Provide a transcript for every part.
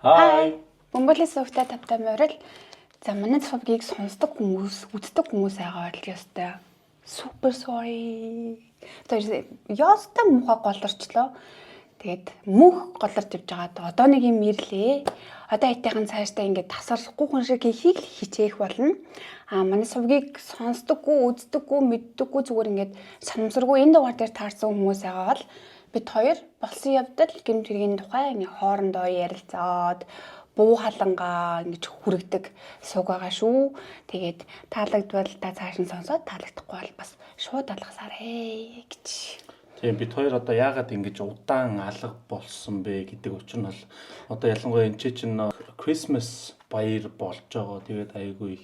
Hi. Бөмбөлөөс өвтэй тавтай морил. За манай цовгийг сонсдог хүмүүс, үздэг хүмүүс байгаа л ёстой. Супер sorry. Тэр ястай муухай голорчлоо. Тэгээд мөнх голорч явж байгаа. Одоо нэг юм ирлээ. Одоо хитийнхэн цаашдаа ингээд тасарахгүй хүн шиг хийхийг хичээх болно. Манай цовгийг сонсдоггүй, үздэггүй, мэддэггүй зүгээр ингээд санамсаргүй энэ дугаар дээр таарсан хүмүүс байгаа бол бид хоёр болсон явдал гэмт хэргийн тухай ингээ хоорондоо ярилцаад буу халангаа ингэж хүрэгдэг сууг байгаа шүү. Тэгээд таалагдвал та цааш нь сонсоод таалагдахгүй бол бас шууд алгасаарэ гэж. Тийм бид хоёр одоо яагаад ингэж удаан алга болсон бэ гэдэг учир нь бол одоо ялангуяа энэ чинь Christmas баяр болж байгаа. Тэгээд айгүй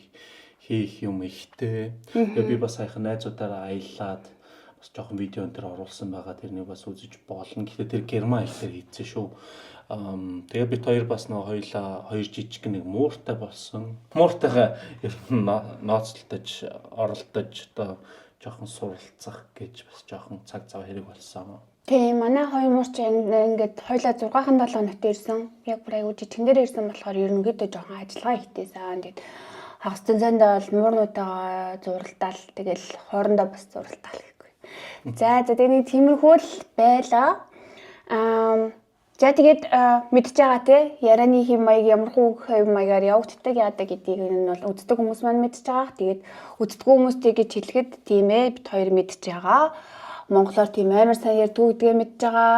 хийх юм ихтэй. Тэгээд би бас саяхан найзуудаараа аяллаад бас жоохон видео энэ төр оруулсан байгаа. Тэрнийг бас үзэж болно. Гэхдээ тэр герман хэлээр хийцэн шүү. Тэгээ бид хоёр бас нөгөө хоёлаа хоёр жижиг нэг мууртай болсон. Мууртайгаа ер нь ноцтолдож, оролдож одоо жоохон суралцах гэж бас жоохон цаг зав хэрэг болсон. Тийм манай хоёр мууч ингээд хоёлаа 6-7 хоногт ирсэн. Яг бүр аягүй жижигэн дээр ирсэн болохоор ерөнхийдөө жоохон ажиллагаа ихтэйсэн. Тэгээд хагас зэнзэндээ бол муурнуудаа зуралдаал тэгэл хоорондоо бас зуралдаал гэхгүй. За тэгээ нэг тиймэрхүү л байлаа. За тэгээд мэдж байгаа те ярианы хэм маяг ямархуу хэм маягаар явагддаг яадаг гэдгийг нь бол үздэг хүмүүс маань мэдж байгаа. Тэгээд үздэг хүмүүстэй гэж хэлэхэд тийм ээ бид хоёр мэдж байгаа. Монголоор тийм амар сайн ярьдгүй гэдгээ мэдж байгаа.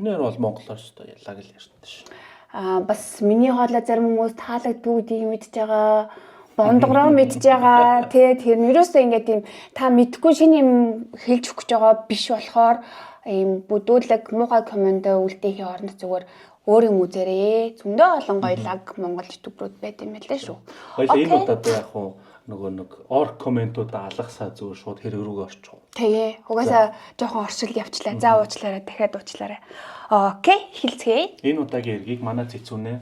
Өнөр бол монголоор ч ялаг л ярьдаг ш. Бас миний хоолой зарим хүмүүс таалагдгүй гэдгийг мэдж байгаа. Бондгороо мэдж байгаа. Тэгээд тэр нь юусоо ингээд тийм та мэдхгүй шинэ юм хэлж өгч байгаа биш болохоор ийм бүдүүлэг муухай комент үлдээхийн оронд зүгээр өөр юм үзээрэй. Зөндөө олон гоё лаг монгол ютуберүүд байт юм байлээ шүү. Хоёул энэ удаад яг нөгөө нэг ор комментуудаа алгасаа зүгээр шууд хэрэг рүүгээ орчих. Тэгээ. Угаасаа жоохон оршил явчлаа. За уучлаарай, дахиад уучлаарай. Окей, эхэлцгээе. Энэ удаагийн эргийг манай цэцүүнээ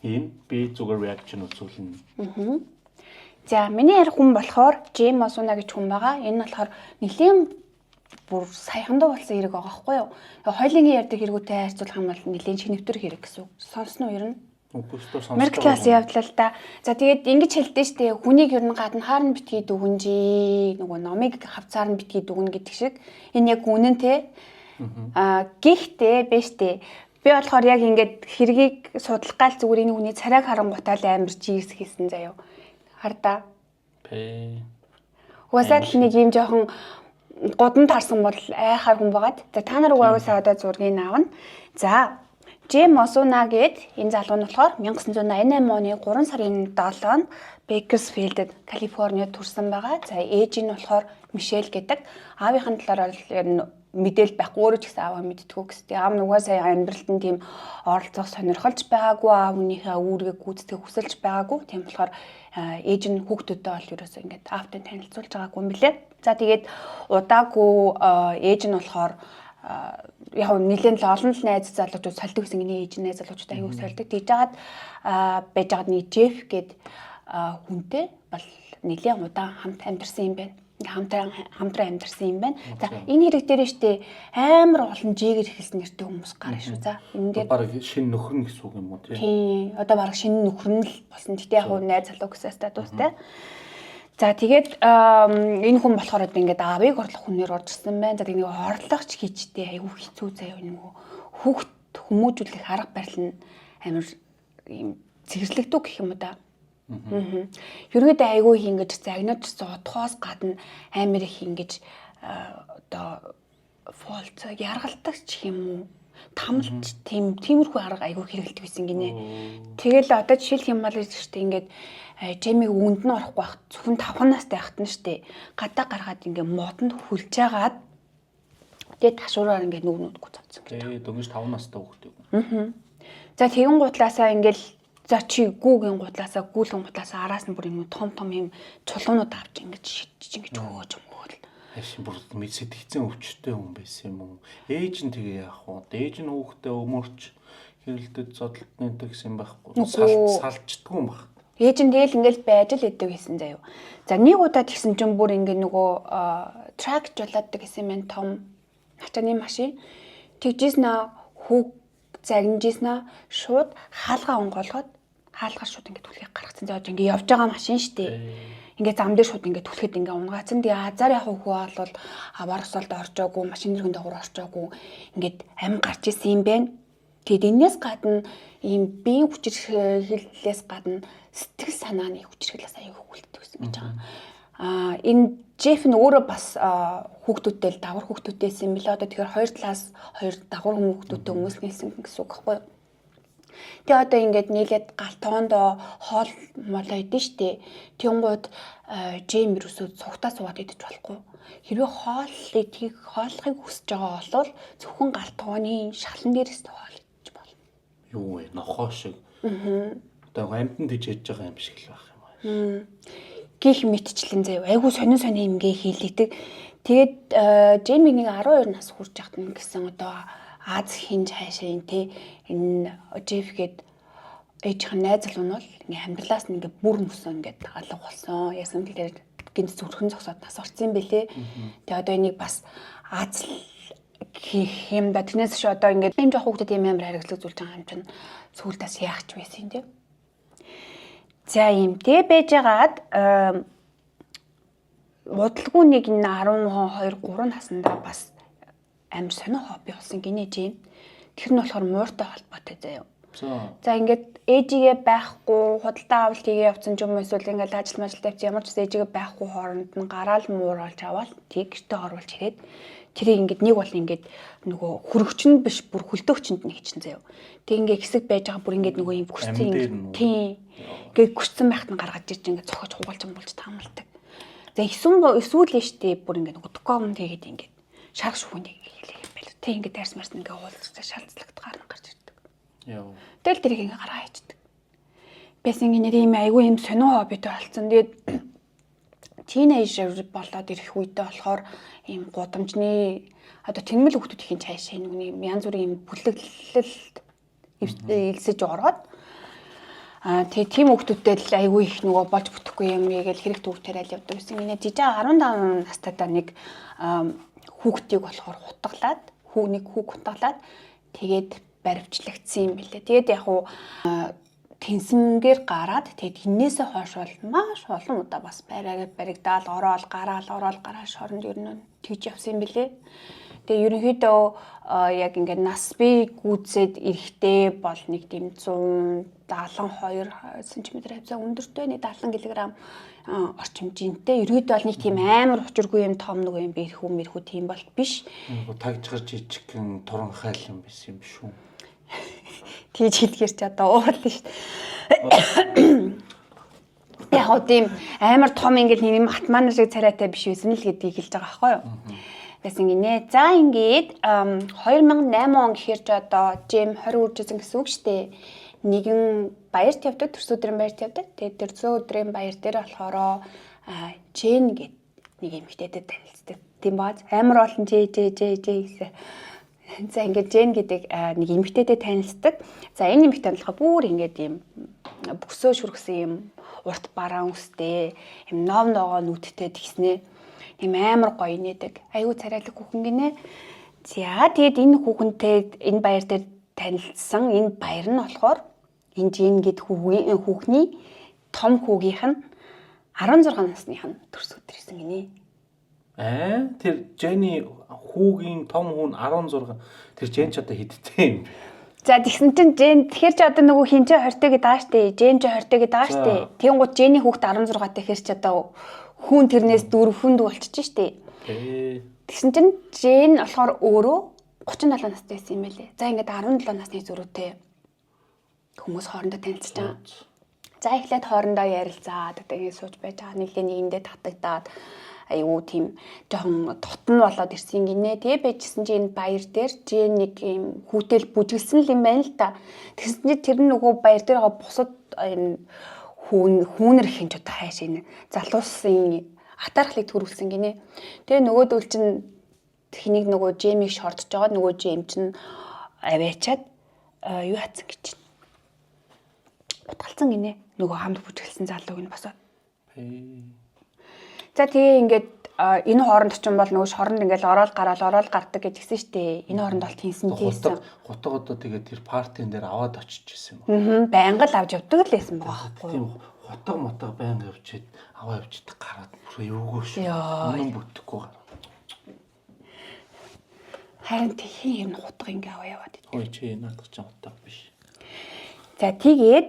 би зүгээр реакшн үзүүлнэ. За миний ярих хүн болохоор Джим Осуна гэж хүн байгаа. Энэ болохоор нэлийн бүр саяхандаа болсон хэрэг байгаа байхгүй юу? Хоёулынгийн ярьдаг хэрэгүүтэй харьцуулах юм бол нэлийн шинэвтер хэрэг гэсэн. Сонсно уу ер нь? Мерклас явдлаа л да. За тэгээд ингэж хэлдэг штэ хүнийг ер нь гадна хаар нь битгий дүгнжи нөгөө номыг хавцаар нь битгий дүгнэ гэдэг шиг энэ яг үнэн те. Гэхдээ биш те. Би болохоор яг ингээд хэргийг судлах гал зүгээр энэ хүний царайг харангуйтаа л амар чийрс хийсэн заяо. Хардаа. Уусаад нэг юм жоохон годон тарсан бол айхаар хүн байгаад. За та нар угаасаа одоо зургийг аавна. За Джим Осуна гээд энэ залуу нь болохоор 1988 оны 3 сарын 7-нд Бейкерсфилдэд Калифорниуд төрсэн байгаа. За ээж нь болохоор Мишель гэдэг. Аавынхын талаар бол мэдээлэл байхгүй өөрөө ч гэсэн ааваа мэдтгүү гэстэй. Аав нугасаа амьдралд нь тийм оролцох сонирхолж байгаагүй, аав хүнийхээ үүргийг гүйцэтгэх хүсэлж байгаагүй. Тийм болохоор ээж нь хүүхдүүдтэй бол ерөөсөө ингээд аавтай танилцуулж байгаагүй юм билээ. За тэгээд удаагүй ээж нь болохоор яг нэлээд л олон л найз залуучууд сольдог гэсэн гинэ ээж найз залуучууд аягүй сольдог. Тэгж жагаад байж байгаа нэг Джеф гээд хүнтэй бол нэлээд удаан хамт амьдарсан юм байна. Хамтран амьдарсан юм байна. За энэ хэрэг дээр штэ амар олон жигэр хэлсэн нэртэй хүмүүс гарна шүү. За энэ дээр баг шинэ нөхөр нь гэсэн үг юм уу тий. Одоо баг шинэ нөхөр нь л болсон. Тэгтээ яг найз залуу гэсэн статустай. За тэгээд энэ хүн болохоор ингээд аавыг орлох хүнээр орж ирсэн байна. За тэгээд нэг орлогч хийчтэй айгүй хэцүү заяа нөгөө хүүхд хүмүүжүүлэх арга барил нь амар юм цэвэрлэгдүү гэх юм уу да. Ерөөдөө айгүй ингэж загнаж зодхоос гадна амар их ингэж одоо фолц яргалдаг ч юм уу тамлж тиймэрхүү арга айгүй хэрэгэлдэг байсан гинэ. Тэгэл одоо жишээлх юм бол штэ ингээд Джемиг үгэнд нь орохгүй байх зөвхөн 5 настай байхад нь штэ гадаа гаргаад ингээд модонд хүлж агаад тэгээд ташуураар ингээд нүгнүүдгүй цавцсан гэдэг. Дөнгөж 5 настай хүүхдээ. За тэгэн гутлаасаа ингээд за чи гүүгийн гутлаасаа гүүлэн гутлаасаа араас нь бүр юм том юм чулуунууд авч ингээд шидэж ингээд хөөж өмгөөл. Ашин бүр сэтгэцэн өвчтэй хүн байсан юм уу? Ээж нь тэгээ яах вэ? Ээж нь хүүхдээ өмөрч хэрэлдэд зодлолтны гэсэн байхгүй. Салждгүй юм байна. Ээж нь тэгэл ингээл байж л идэв гэсэн заяо. За нэг удаа тэгсэн чинь бүр ингээ нөгөө трак жолооддаг гэсэн юм том ачааны машин тэгжсэн хүүг загнажсэн шууд хаалгаа онгоолгоод хаалгаар шууд ингээд түлхийг гаргацсан. За ингээд явж байгаа машин штэ. Ингээд зам дээр шууд ингээд түлхэд ингээд унгаацсан. Тэгээ азар яг хөө бол аваар усалд оржоогүй, машин дэрхэн дагуур оржоогүй ингээд амин гарч исэн юм байна. Тэгэд энэс гадна ийм биеийн хүчирхийллээс гадна сэтгэл санааны хүчирхийллээс аягүй хөвгөлтөд гэсэн гэж байгаа. Энэ Джеф нь өөрөө бас хүүхдүүдтэй л давар хүүхдүүдтэйсэн юм билээ. Одоо тэгэхээр хоёр талаас хоёр давар хүүхдүүдтэй өмсгийнсэн гэсэн үг байхгүй юу? Тэгээ одоо ингээд нийлээд галтгоондоо хоол молоо идэв штэ. Тэнгууд Джейм юусоо цугтаа суугаад идэж болохгүй. Хэрвээ хооллохыг хүсэж байгаа бол зөвхөн галтгооны шалан дээрээс хоол идэж болно. Юу вэ? Нохоо шиг. Одоо амьтанд хийж яж байгаа юм шиг л байх юм аа. Гих мэтчлэн заяа. Айгу сонин имгээ хийлээдэг. Тэгээд Джеймиг нэг 12 нас хүрч яхад нь гэсэн одоо Аз хинж хайшаа юм те. Энэ Джеф гээд ээжийнх нь найз л унвал ингээ амьдралаас нь ингээ бүр мөсөн ингээ алга болсон. Яасан гэлээр гинт зүрхэн зогсоод нас орсон юм бэлээ. Тэгээ одоо энийг бас Аз хийх юм да. Тэрнээс ш одоо ингээ юм жоох хүүхдэд юм амар хариуцлага зүйлж байгаа юм чинь сүүлдээс яах ч байсан юм те. За юм тэ байжгаад удалгүй нэг 12 3 наснда бас амар сонио хобби болсон гинэ Джейм. Тэр нь болохоор мууртай холбоотой заяа. За ингээд ээжигээ байхгүй худалдаа авалт хийгээ явцсан юм эсвэл ингээд ажил тавьчих ямар ч ээжигээ байхгүй хооронд нь гараал муур олж аваад тийг гэртээ оруулж ирээд тэрийг ингээд нэг бол ингээд нөгөө хөрөгчн биш бүр хөлтөөгчөнд нэг чинь заяа. Тэг ингээд хэсэг байж байгаа бүр ингээд нөгөө юм хүссэн тийм ингээд хүссэн байхад нь гаргаж ирж ингээд цохож хугалж амбуулж таамалдаг. За эсвэл штэ бүр ингээд нөгөө доком тэгээд ингээд шарх шүүхэнд хийлээ юм байл. Тэг ингээд дайрс марс ингээд уулзсан шалцлагт гарна гарч ирдэг. Яа. Тэгэл тэрийг ингээд гаргаа хийдэг. Бэсэн гинээр ийм айгүй юм сонио хоббитой болсон. Тэгээд тинейжер болоод ирэх үедээ болохоор ийм гудамжны одоо тэнмэл хүүхдүүд ихийн цаашаа нэг янз бүрийн бүлэглэлд илсэж ороод тэгээ тийм хүүхдүүдтэй л айгүй их нөгөө болж бүтэхгүй юм гээл хэрэг төвчээр аль явдаг гэсэн. Миний жижиг 15 настайдаа нэг хүүхдийг болохоор хутгалаад хүүг хутгалаад тэгээд баривчлагдсан юм билээ. Тэгээд яг уу тэнсэнгээр гараад тэгээд энээсээ хойш бол маш олон удаа бас баригдаал ороод гараал шоронд ер нь тэгж явсан юм билээ. Тэгээ ерөнхийдөө яг ингээд нас бий гүйцэд эрэхтэй бол нэг тийм 172 см хавцаа өндөртэй нэг 70 кг орчимжинтэй. Ерөнхийдөө бол нэг тийм амар учиргүй юм том нэг юм бэрхүү тийм бол биш. Тагжгаар жижигхэн туран хайл юм байсан юм шүү. Тийж хэлгээр ч одоо уурлаа шүү дээ. Яг уу тийм амар том ингээд нэг математик шиг царайтай биш байсан л гэдгийг хэлж байгаа байхгүй юу? Гэсэн гинэ. За ингээд 2008 он гэхээр ч одоо Джейм 20 үржсэн гэсэн үг шүү дээ. Нэгэн баярт явдаг, төрсөн өдрийн баярт явдаг. Тэгээд төрсөн өдрийн баяр дээр болохоро Джейн гэдэг нэг эмэгтэйтэй танилцдаг. Тийм бааз амар олон Жээ гэсэн. За ингээд Джейн гэдэг нэг эмэгтэйтэй танилцдаг. За энэ эмэгтэй болохоор бүр ингээд юм бөксөө шүргсэн юм урт бараан үстэй, юм ном ногоо нүдтэй тэгснэ. Ийм амар гоё нээдэг. Аюу царайлаг хүүхэн гинэ. За тэгээд энэ хүүхэнтэй энэ баяр дээр танилцсан. Энэ баяр нь болохоор энэ Жин гэд хүүхний том хүүгийнх нь 16 насных нь төрс өдөр исэн гинэ. Тэр Жэни хүүгийн том хүн 16. Тэр Жэн ч одоо хэдтэй юм бэ? За тэгсэн чинь Жэн тэгэхээр ч одоо нөгөө хинчээ 20 гэдэг байгаа штэ. Жэн ч 20 гэдэг байгаа штэ. Тэнгууд Жэний хүүхд 16 тэгэхээр ч одоо хүн тэрнээс 4 хүнд болчих штэ. Тэгсэн чинь Жэн болохоор өөрөө 37 настай байсан юм байлээ. За ингээд 17 насны зөрүүтэй хүмүүс хоорондоо танилцж байгаа. За эхлээд хоорондоо ярилцаад одоо ингэ сууж байж байгаа. Нэгэндээ татагдаад аюу тийм жоохон тотн болоод ирсэн гинэ. Тэгээ байжсэн чинь энэ баяр дээр Жэн нэг юм хүүтэл бүжгэлсэн л юм байна л та. Тэгсэн чинь тэр нөгөө баяр дээр байгаа бусад энэ хүүнэр хинч одоо хайш энэ залуусын атархлыг төрүүлсэн гинэ. Тэгээ нөгөөдөл чинь тэхнийг нөгөө Жэмиг шордож байгаа нөгөө Жэм чинь аваачаад юу хатсан гэж чинь утгалцсан гинэ. Нөгөө хамт бүжгэлсэн залууг нь босоод. За тэгээ ингээд энэ хооронд ч юм бол нөгөө шоронд ингээл ороод гардаг гэж гисэн штэ. Энэ хооронд бол тэнсэнтэйсэн. Гутаг одоо тэгээд тэр партийн дээр аваад очиж ирсэн юм. Байнга л авч явдаг л байсан байгаа байхгүй. Тийм гутаг мотог байнга явчихэд аваа явчихдаг гараад бүр эвгөө шүү. Үнэн бүтэхгүй гараа. Харин тийм юм гутаг ингээ аваа яваад идэв. Ой чи наадах ч гутаг биш. За тэгээд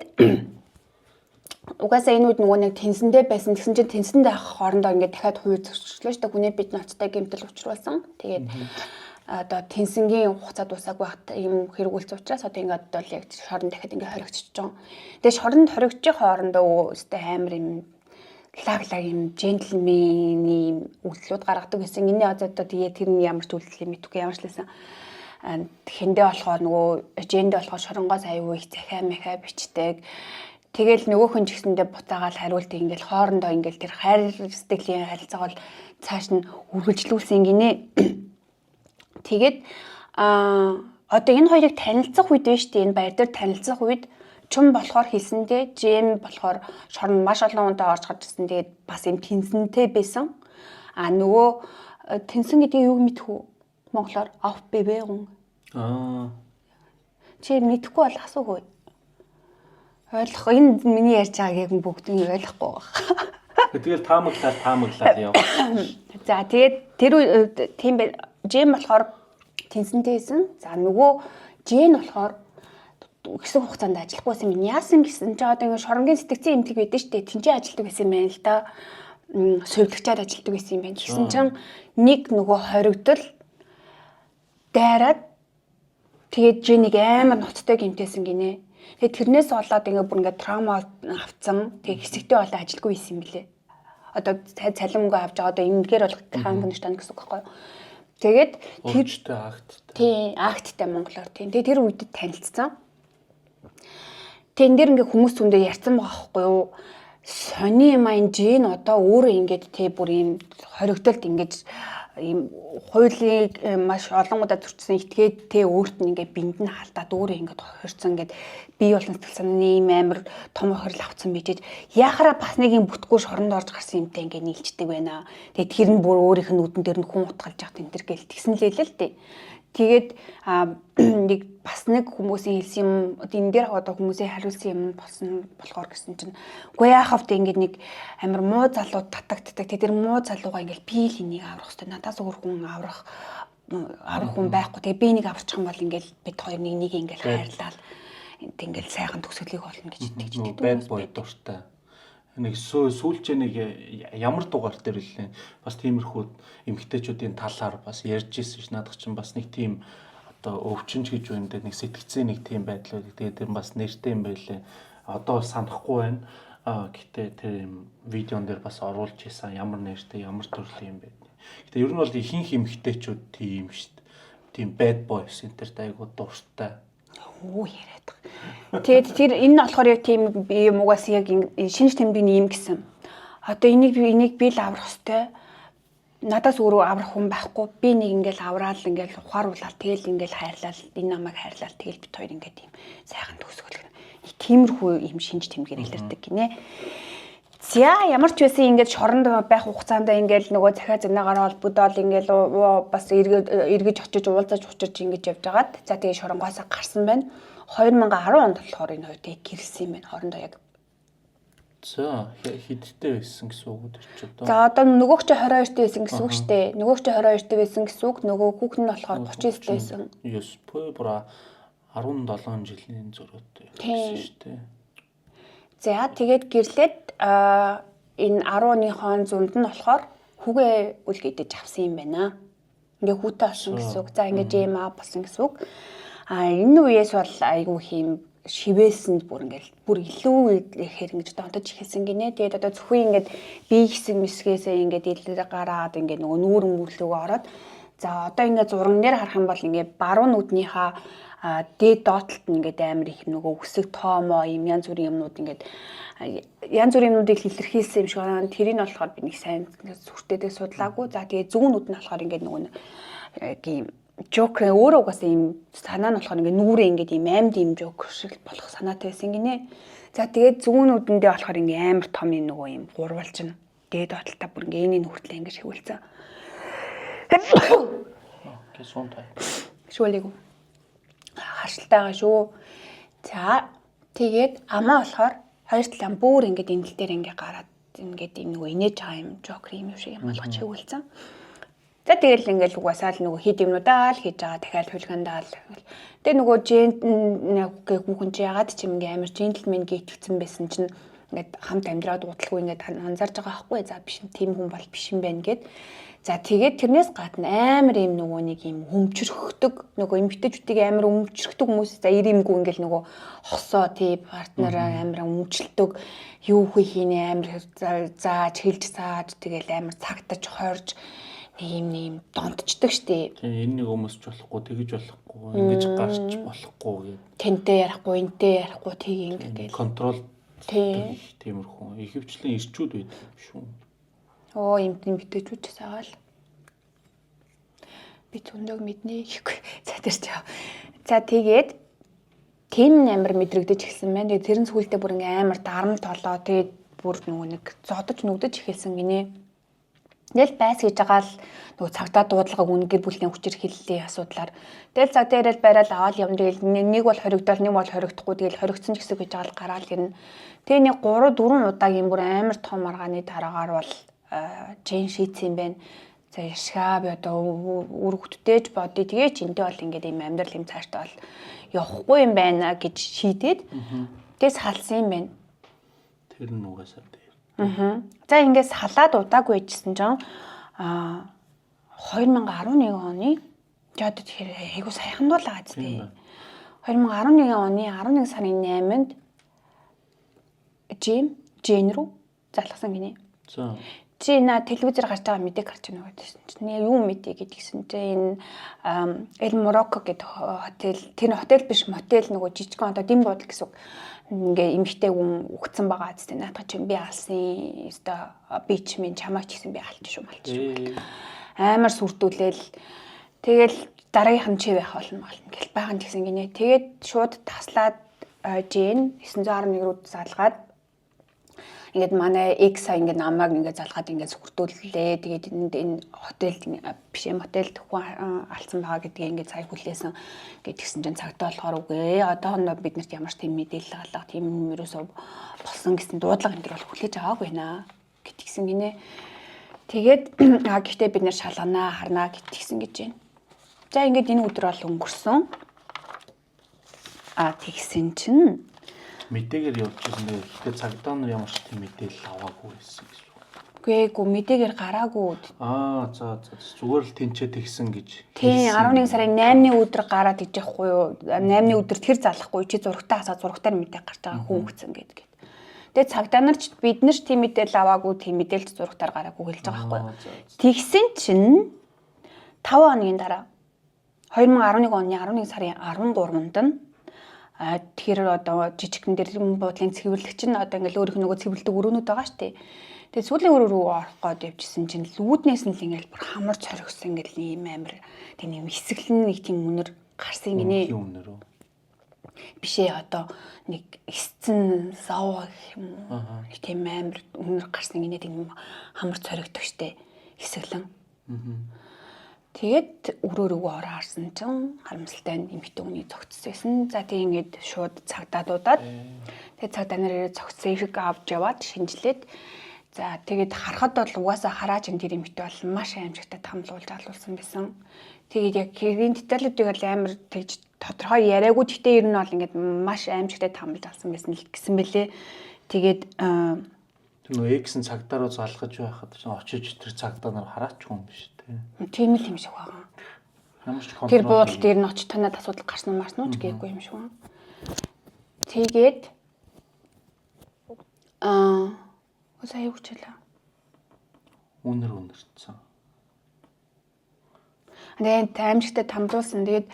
угаасаа энэ үед нөгөө нэг тэнсэндээ байсан. Тэгсэн чинь тэнсэндээ авах хоорондоо ингээд дахиад хувь зөрчлөө шүү дээ. Хүний бид ноцтой гэмтэл учруулсан. Тэгээд одоо тэнсэнгийн хугацаа дуусаагүй багт ийм хэрэг үлдсэн учраас одоо ингээд бол яг шоронд дахиад ингээд хоригдчихж байгаа. Тэгээд шоронд хоригдчих хоорондоо өстэй амар юм лаглаг юм джентльмений үйлдэлүүд гаргадаг гэсэн. Энэний одоо тэгээд тэр нь ямар ч үйлдэл юм мэдгүй ямар ч лсэн. Тэхэндээ болохоор нөгөө эжэндээ болохоор шоронгоос аюу их захиа мэхэ бичдэг. Тэгэл нөгөөх нь ч гэсэндээ буцаагаал хариулт ингээл хоорондоо ингээл тэр хайр сэтгэлийн харилцааг бол цааш нь үргэлжлүүлсэн гинэ. Тэгээд одоо энэ хоёрыг танилцах үед биш үү? Энэ баяр дээр танилцах үед чум болохоор хэлсэндээ Джем болохоор шорон маш олон хүнтэй орж гарч ирсэн. Тэгээд бас юм тэнсэнтэй байсан. Нөгөө тэнсэн гэдгийг юу мэдэх үү? Монголоор auf Bewährung. Чи мэдэхгүй бол асуух үү? Ойлгох. Энэ миний ярьж байгааг яг бүгдийг ойлгохгүй байна. Тэгэл таамаглаад яв. За тэгээд тэр тийм бай. Джем болохоор тэнсэнтэйсэн. За нөгөө Жен болохоор хэсэг хугацаанд ажиллахгүй байсан юм. Яасан гэсэн чи одоо ингэ шоронгийн сэтгцэн эмнэлэг байдэн штэ. Тэнцээ ажилладаг байсан юм байна л да. Сувилагчаад ажилладаг байсан юм байна. Тэгсэн чинь нэг нөгөө хоригдол дайраад тэгээд Жениг амар ноцтой гэмтээсэн гинэ. Тэгээд тэрнээс болоод ингээ бүр ингээ траума авцсан. Тэгээд хэсэгтэй болоо ажилгүй байсан юм билэ. Одоо цалингаа авч байгаа одоо ингэхээр бол ханган штан гэсэн үг байхгүй юу. Тэгээд тэртэй акттай. Тийм, акттай монголоор тийм. Тэгээд тэр үед танилцсан. Тэн дээр ингээ хүмүүс түндээ ярьсан байгаа байхгүй юу. Сони маань Жин одоо өөрөө ингээд тий бүр ийм хоригдолд ингэж ийм хуулийг маш олонгуудаа зөрчсөн итгээд тий өөрт нь ингээд бинд нь халдаад өөрөө ингээд хохирцсан ингээд бие болон сэтгэл санааны ийм амар том хохирол авцсан бижээж яхаараа бас нэг юм бүтггүй шоронд орж гарсан юмтай ингээд нийлждэг байна. Тэгээд тэр нь бүр өөрийнх нь нүдэн дээр нь хүн утгалж яах тэн тэр гээл тэгсэн лээ л тий. Тэгээд нэг бас нэг хүмүүсийн хэлсэн юм энэ дээр одоо хүмүүсийн хариулсан юм болсон болохоор гэсэн чинь үгүй яахавт ингээд нэг амар муу залууд татагддаг. Тэр муу залууга ингээд би л энийг аврах хэрэгтэй. Надаас өөр хүн аврах хүн байхгүй. Тэгээ би энийг аварчих юм бол ингээд бид хоёр нэг ингээд хайрлал ингээд сайхан төгсгөлийг олно гэж итгэж байдаг. Бад бой дуртай. Нэг сүүлчээ нэг ямар дугаар дээр лээ бас тиймэрхүү эмгтээчүүдийн талаар бас ярьж ирсэн ш надад чинь бас нэг тийм одоо өвчнж гэж үүндээ нэг сэтгцээ нэг тийм байдлууд тэгээд тэр бас нэртэй юм байлээ одоо санахгүй байна гэтээ тэр юм видеон дээр бас оруулж ийсэн ямар нэртэй ямар төрлийн юм бэ гэтээ ер нь бол ихэнх эмгтээчүүд тийм ш тийм bad boys энтертэй айгуу дуртай Оо яриад байгаа. Тэгээд тэр энэ нь болохоор яг тийм юм угаас яг шинж тэмдгийн юм гэсэн. Одоо энийг би л аврах хэвээр. Надаас өөрөө аврах хүн байхгүй. Би нэг ингээл авраал ингээл ухааруулаад тэгэл ингээл хайрлал энэ намайг хайрлал тэгэл бит хоёр ингээд тийм сайхан төгсгөл. Тиймэрхүү юм шинж тэмдгээр илэрдэг гинэ. За ямар ч байсан ингээд шоронд байх хугацаанд ингээд нөгөө захиа зэнаагаар холбогдоод ингээд бас эргэж очиж уулзаж учирч ингэж явж байгаад за тэгээ шоронгоос гарсан байна. 2010 онд болохоор энэ хоёр тэг гэрэлсэн юм байна. Хоорондоо яг. За хидтэй байсан гэсэн үг үү ч одоо. За одоо нөгөөх чи 22-т байсан гэсэн үг шүү дээ. Нөгөөх чи 22-т байсан гэсэн үг. Нөгөө хүүхэн нь болохоор 39-т байсан. Yes, пора 17 жилийн зөрүүтэй байсан шүү дээ. За тэгээд гэрлээд энэ 10-ны зунд нь болохоор хүүгээ үлгээдэж авсан юм байна. Ингээ хүүтэй болсон гэсэн үг. За ингээ жима болсон гэсэн үг. Энэ үеэс бол айгүй хийм шивээсэнд бүр илүү ихээр ингэж донтож ихсэн гинэ. Тэгээд одоо зөвхөн ингээд бие хэсэг мэсгээсээ ингээд илэр гараад ингээд нөгөө нүүрэн мөрлөгөө ороод за одоо ингээд зурган дээр харах юм бол ингээд баруун нүднийхээ дээд доотлолт нь ингээд амар их нөгөө үсэг тоомоо юм янз бүрийн юмнууд ингээд янз бүрийн юмнуудыг илэрхийлсэн юм шиг байна. Тэрийг нь болохоор би нэг сайн сүртэдэг судлаагүй. За тэгээ зүүн нүд нь болохоор ингээд нөгөө ийм жокер өөрөө угаасаа ийм санаа нь болохоор ингээд нүрээ ингээд ийм аймд ийм жокер шиг болох санаатай байсан гинэ. За тэгээд зүүн нүдэндээ болохоор ингээд амар том юм нөгөө ийм гурвалж нь дээд бодолтой бүр ингээ энийг хүртэл ингээ шивүүлсэн. Окей, суун тай. Шүлээгүү. Харшилтайгаа шүү. За тэгээд амаа болохоор хоёр талаа бүр ингээд энэ тал дээр ингээ гараад ингээд энэ нөгөө инээж байгаа юм жокер юм шиг юм болгож шивүүлсэн. За тэгэл ингээл угаасаа л нөгөө хит юмнуудаа л хийж байгаа дахиад хулгандаа л. Тэгээ нөгөө хүүхэн чи ягаад ч юм ингээ амар джентльмен гэйтгцэн байсан чинь ингээд хамт амьдраад удалгүй ингээд анзаарж байгаа байхгүй. За биш тийм хүн бол биш юм байна гэд. За тэгээд тэрнээс гадна амар юм нөгөө нэг юм өмчрөхдөг нөгөө эмгтээчүүдийг амар өмчрөхдөг хүмүүс за ирэмгүй ингээл нөгөө хосоо тий партнер амар өмчлөдөг юу хий хийнэ амар зааж хэлж зааж тэгэл амар цагтаж хорж нэг юм донтчдаг штий. Тэгээ энэ нэг өмсч болохгүй тэгэж болохгүй ингэж гарч болохгүй гэд. Тэнтэй ярихгүй энтэй ярихгүй тийг ингээд контрол тий тиймэрхүү ихэвчлэн ирчүүд байдаг юм шүү. Оо эмтэн битээчүүд саагаал. Би зөндөг мэднэ гэхгүй. За тэр ч яа. За тэгээд тийм амар мэдрэгдэж эхэлсэн байна. Тэгээд тэрэн сүултээ бүр ингээм амар дарам толоо. Тэгээд бүр нөгөө нэг зодож нүгдэж эхэлсэн гинэ. Тэгэл байс хийж байгаа л нөгөө цагтаа дуудлагыг үнгээр бүлтийн хүчээр хэллээ асуудлаар. Тэгэл цаг дээрэл байрал аваад юм. Тэгэл нэг бол хоригдол нэг бол хоригдохгүй. Тэгэл хоригдсон ч гэсэн гэж байгаа л гараал гэрнэ. Тэгээ нэг 3 4 удаагийн бүр амар том маргааны дараагаар бол Жин шийдсэн юм байна. За яшгаа би одоо үр хөвгттэйж бодъё. Тэгээ ч энтэй бол ингээд юм амьдрал юм цааштай бол явахгүй юм байна гэж шийдээд тэгээ салсан юм байна. Тэр нь угаасаа дээр. За ингээд салаад удаагүй байжсэн чинь 2011 оны жаад тэгэхээр айгу саяхан бол байгаа зү. 2011 оны 11 сарын 8-нд Жин руу залгасан гинэ. За чи на телевизээр гарч байгаа мэдээг харж байна гэсэн чинь юу мэдээ гэдгийгсэн чинь энэ Эл Мороко гэдэг хотел тэр хотел биш мотел нөгөө жижигхан одоо дэм буудал гэсэн ингээ эмхтэй хүн өгцөн байгаа зү наадах чинь би алсан өстой бич минь чамаач гэсэн би алж шүү малч шүү амар сүрдүүлээл тэгэл дараагийнх нь чи байх болно гэл байгаа гэсэн гинэ тэгээд шууд таслаад Жин 911 руу залгаад ингээд манай X ингээд намайг ингээд залгаад ингээд сүрдүүллээ. Тэгээд энэ хотелд биш мотелд хүн алдсан байгаа гэдгийг ингээд сая хүлээсэн. Ингээд тэгсэн чинь цагтаа болохоор үгүй. Одоохондоо биднэрт ямар ч тийм мэдээлэл алга тийм юмрөөсөө болсон гэсэн дуудлага энэ төр бол хүлээж аваагүй наа гэтгсэн гинэ. Тэгээд гэхдээ бид нэр шалганаа харнаа гэтгсэн гэж байна. За ингээд энэ өдөр бол өнгөрсөн. Тэгсэн чинь мэдээгээр явж ирсэн дээр ихтэй цагдаа нар ямар ч тийм мэдээлэл аваагүй байсан гэсэн үг. Үгүй мэдээгээр гараагүй. За зүгээр л тэнцээ тэгсэн гэж. Тийм 11 сарын 8-ны өдөр гараад иж яахгүй юу? 8-ны өдөр тэр залахгүй чи зурагтаа хасаа зурагтаар мэдээ гарч байгаа хүн өгсөн гэдэг. Тэгээ цагдаа нар ч бид нар ч тийм мэдээлэл аваагүй тийм мэдээлэл зурагтаар гараагүй хэлж байгаа байхгүй юу? Тэгсэн чинь 5 хоногийн дараа 2011 оны 11 сарын 13-нд нь тэгэхээр одоо жижигхэн дээр буудлын цэвэрлэгч нь одоо ингээл өөрийнх нь нөгөө цэвэрлдэг өрөөнүүд байгаа шүү дээ. Тэгээ сүүлийн өрөө рүү орох гээд явжсэн чинь лүүднээс нь л ингээл бүр хамар цоргисон ингээл ийм амар тийм юм хэсэглэн нэг тийм үнэр гарсан гинэ. Үнэр үү? Бишээ одоо нэг эсцэн сав юм уу? Нэг тийм амар үнэр гарсан гинэ тийм хамар цоргидог штэ хэсэглэн. Тэгээд өрөө рүү ороо харсан чинь харамсалтай эмэгтэй хүний цогцсон байсан. За тийм ингээд шууд цагдаа дуудаад тэгээд цагдаа нарыг цогцсон их авч яваад шинжилээд за тэгээд харахад бол угаасаа хараач энэ тэр эмэгтэй бол маш аимшигтай тамлуулж алуулсан байсан. Тэгээд яг хэргийн деталүүдийг бол амар тэгж тодорхой яриаггүй гэхдээ ер нь бол ингээд маш аимшигтай тамлж алсан гэсэн бэлээ. Тэгээд тэр нөө X-ийн цагдаа руу залгаж байхад очиж тэр цагдаа нар хараач хүн биш. Тийм л юм шиг байгаа. Ямар ч контрол. Тэр буудалд ер нь очиж танаад асуудал гарсан уу марсан уу ч гээгүй юм шиг байна. Тэгээд сая юу ч хэлээ. Үнэрсэн. Тэгээд таймшигтай тамлуулсан. Тэгээд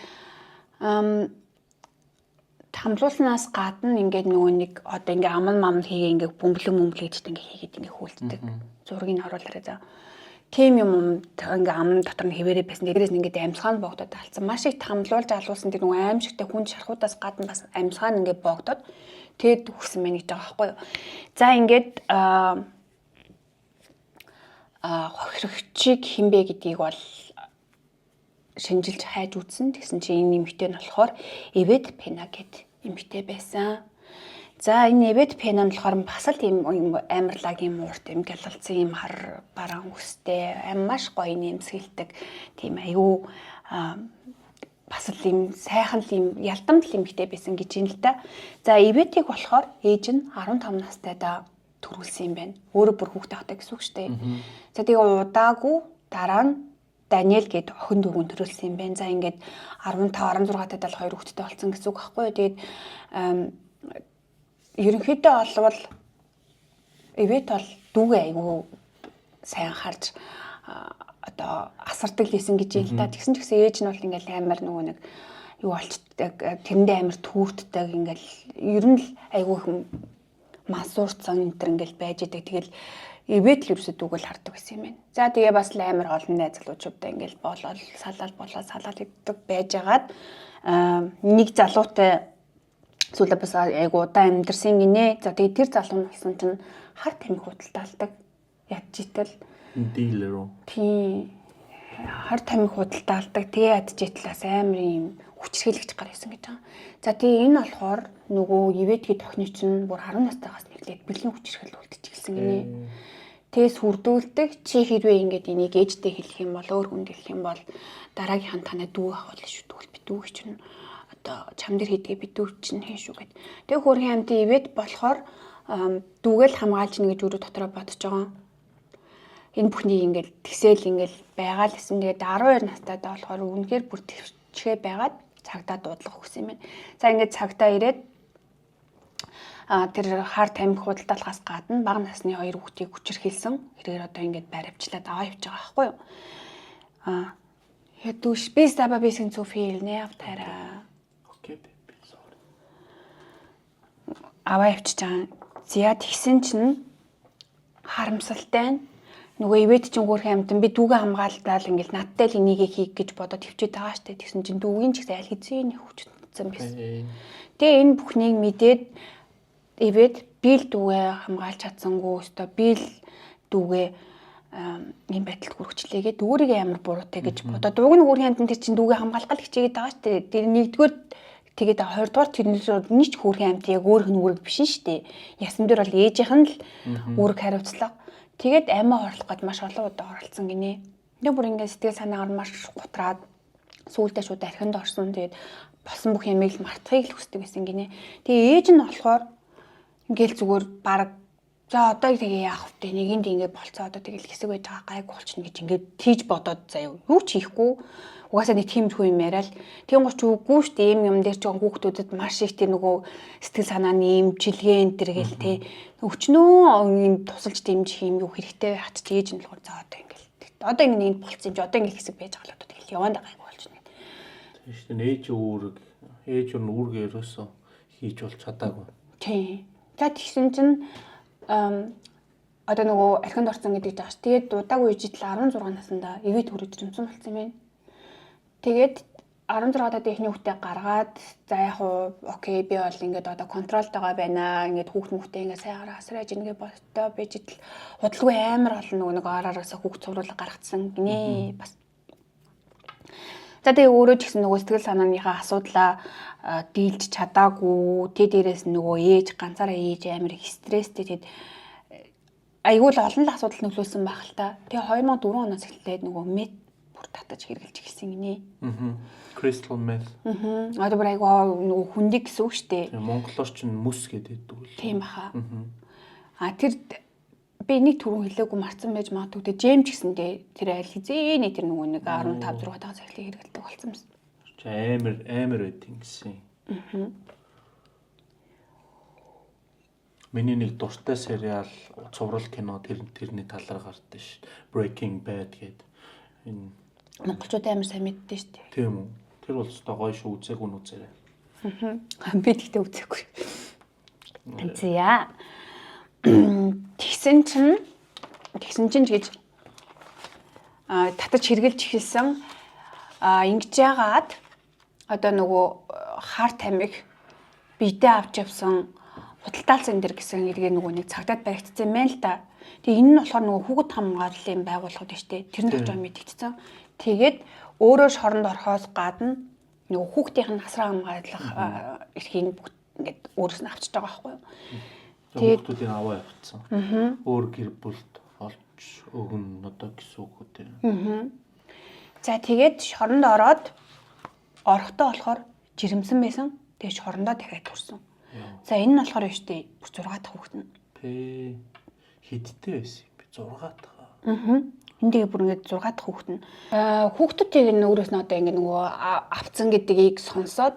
тамлуулснаас гадна ингээд нөгөө нэг одоо ингээ аман хийгээ ингээ бөмбөлөгчтэй ингээ хийгээд ингээ хүлддэг. Зургийг оруулаарай за. Тийм юм ингээ амн дотор нь хэвээрээ байсан. Дээрээс нь ингээ амьсгаан богдоод алдсан. Маш их тамлуулж алуулсан тэр нөгөө аимшигтай хүн шархуудаас гадна бас амьсгаан ингээ богдоод тэгэд өгсөн мэн гэж байгаа байхгүй юу. За ингээд хохирогчийг хинбэ гэдгийг бол шинжилж хайж үзсэн. Тэгсэн чинь энэ эмэгтэй нь болохоор Эвет Пена гэд эмэгтэй байсан. За энэ Эвет Пена нь болохоор бас л тийм амарлагийн муурт юм гялалцсан юм хар бараан үстэй маш гоё нэмсгэлдэг тийм аюу бас л юм сайхан л юм ялдамт л эмэгтэй байсан гэж юм л та. За Эветийг болохоор ээж нь 15 настайдаа төрүүлсэн юм байна. Өөрөө бүр хүүхдээ авдаг гэсэн үг шүү дээ. За тэгээ удаагүй дараа нь Даниэл гээд охин дүүгэн төрүүлсэн юм байна. За ингээд 15 16 тад л хоёр хүүхэдтэй болсон гэсэн үг байхгүй юу. Тэгээд ерөнхийдөө олвол Эвет бол дүүгээ айгүй сайн харж одоо асардаг лсэн гэж юм л та. Тэгсэн ч гэсэн ээж нь бол ингээл амар нөгөө нэг юу болчдаг тэрэндээ амар түүртдэг ингээл ер нь л айгүй их мансуурцсан энэ төр ингээл байж идэг. Тэгэл Эвет л ерөөсөө дүүгэл хардаг гэсэн юм байна. За тэгээ бас л амар олон найз залуучуудаа ингээл болоод салаал иддэг байжгаад нэг залуутай сүүлээ бас айгу удаан амьдэрсэн гинэ. За тэгээ тэр залуу нь болсон чинь хар тамхи худалдаалдаг. Ядчитэл дилер үү? Тийм. Хар тамхи худалдаалдаг. Тэгээ ядчитлаас амар юм хүчрхийлэгч гар байсан гэж байгаа. За тэгээ энэ болохоор нөгөө Эветгийн тохны чинь бүр 10 настайгаас нэглээд бэлэн хүчрхийл үлдчих гэлсэн гинэ. Тэгээс хүрдүүлдэг чи хэрвээ ингэж энийг ээжтэй хэлэх юм бол өөр хүнд хэлэх юм бол дараагийнхан танаа дүү авах л шүү дээ. Би дүү чинь одоо чам дээр хийдгээ би дүү чинь хийн шүү гэд. Тэг хөрхийн амтын Эвет болохоор дүүгээл хамгаалж нэг гэж өөрөө дотроо бодож байгаа. Энэ бүхнийг ингээл тэгсэл ингээл байгаа л гэсэн. Тэгээд 12 настайдаа болохоор үнэхээр бүр төвчгээ байгаад цагдаа дуудлах хүсэн юм байна. За ингээд цагдаа ирээд тэр хар тамхи худалдаалахаас гадна бага насны хоёр хүүхдийг хүчирхийлсэн. Хэрэгээр одоо ингээд байр авчлаад аваа явж байгаа байхгүй юу? Я душ bis aber ein bisschen zu viel nervt хараа. Окей, би sorry. Аваа явчих чам. Зя тэгсэн чинь харамсалтай нь нөгөө Эвет чинь хөөрхөн амтан би дүүгээ хамгааллаа ингээл надтай л энийг хийх гэж бодоод төвчээд байгаа штэ. Тэгсэн чинь дүүгийн ч гэсэн аль хэзээ хүчтсэн байсан. Тэгээ энэ бүхнийг мэдээд Эвет би л дүүгээ хамгаалж чадсангүй өстой би л дүүгээ ийм байдалд хүрчлээгээд өөрийгөө амар буруутай гэж бодоод дууг нь хөөрхөн амтан тэр чинь дүүгээ хамгаалах л хичээгээд байгаа штэ. Тэр нэгдүгээр тэгээд хоёрдугаар тэрнээс нийч хөөрхөн амт яг өөрх нь үүрэг биш штэ. Ясан дээр бол ээжийнх нь л үүрэг хариуцлага. Тэгээд аймаа орлох гээд маш олон удаа оролцсон гинэ. Тэгээ бүр ингээд сэтгэл санаагаар маш гутраад сүүлдээ шууд архинд орсон. Тэгээд болсон бүх ямыг л мартахыг л хүсдэг байсан гинэ. Тэгээ ээж нь болохоор ингээл зүгээр баг за одоо тэгээ яах вэ? Нэгэнд ингээд болцоо одоо тэгэл хэсэг байж байгаа гайг болчихно гэж ингээд тийж бодоод заяа. Юу ч хийхгүй. Угаасаа нэг тиймэрхүү юм яриад тийм гоч үгүй шүү дээ. Ийм юм дээр ч хүүхдүүдэд маш их тэр нөгөө сэтгэл санааны имчилгээ энэ төр гэл те. Өчнөө ийм тусалж дэмжих юм юу хэрэгтэй хат тээж нь болохоор за одоо ингээл. Одоо ингэ нэг болцсон юм чи одоо ингээл хэсэг байж байгаа л одоо тэгэл яваанд гайг болчихно. Тийм шүү дээ. Ээж нь үүрэг ерөөсөө хийж бол чадаагүй. Тийм. За тэгсэн чинь одоо нөгөө архинд орсон гэдэг жааш. Тэгээд удаагүй үежил 16 наснда Эвет хүрэж ирсэн болсон юм байна. Тэгээд 16 даад ихний хүүхдээ гаргаад за яг уу окей би бол ингээд одоо контролтойгоо байна. Ингээд хүүхдээ ингээд сайгаар асраж ингээд болтой байж итл худалгүй амар олон нөгөө араараасаа хүүхд цувруулга гаргацсан гинэ бас. За тэгээ өөрөө ч гэсэн нөгөө сэтгэл санааныхаа асуудлаа дийлж чадаагүй. Тэ дээрээс нөгөө ээж ганцаараа ээж амар их стресстэй тэгээд айгүй л олон л асуудал нөлөөлсөн байх л та. Тэгээ 2004 оноос эхлээд нөгөө мед бүр татаж хэрглэж эхэлсэн гинэ. Crystal meth. Одоо бүр айгүй нөгөө хүндийг гэсэн үг шүү дээ. Монголоор ч мөс гэдэг үү. Тийм баха. Тэр би нэг түрүү хэлээгүй марцсан байж магадгүй. Джейм ч гэсэндээ тэр аль хизээний тэр нөгөө нэг 15 6 дахь цаглыг хэрэгэлдэг болсон юм. Амар байдгийн гэсэн. Миний нэг дуртай сериал цуврал кино тэрний талаар гардаг ш. Breaking Bad гэдэг. Энэ монголчууд амар сайн мэддэж ш. Тийм үү. Тэр бол өстой гоё шүү үзээгүй нь үзээрэй. Би тэгтээ үзээгүй. Зя. Тэгсэн чинь гэж татаж хэрглэж эхэлсэн. Ингэж яагаад одоо нөгөө хар тамхи биедээ авч явсан худалдаалсан дэр гэсэн хэрэгээ нөгөө нэг цагдаад баригдсан юм байна л да. Тэгээ энэ нь болохоор нөгөө хүүхэд хамгааллын байгууллагууд шүү дээ. Тэрний очоо мэдэгдсэн. Тэгээд өөрөө шоронд орохоос гадна нөгөө хүүхдийн насраа хамгаалах эрхийг бүгд ингээд өөрөөс нь авчиж байгаа байхгүй юу? Тэгээд хүүхдүүдийг аваа явуулсан. Өөр гэр бүлд олж өгнө одоо гэсэн үг үү? За тэгээд шоронд орохдоо болохоор жирэмсэн байсан. Тэгээд шорондоо дахиад төрсөн. За энэ нь болохоор юу штэ 6 дахь хүүхэд нь. Хидтэй байсан юм бэ? 6 дахь. Энд тэгээ бүр ингээд 6 дахь хүүхэд нь. Хүүхдүүдийг нь өөрөөс нь одоо ингээд нөгөө авцсан гэдгийг сонсоод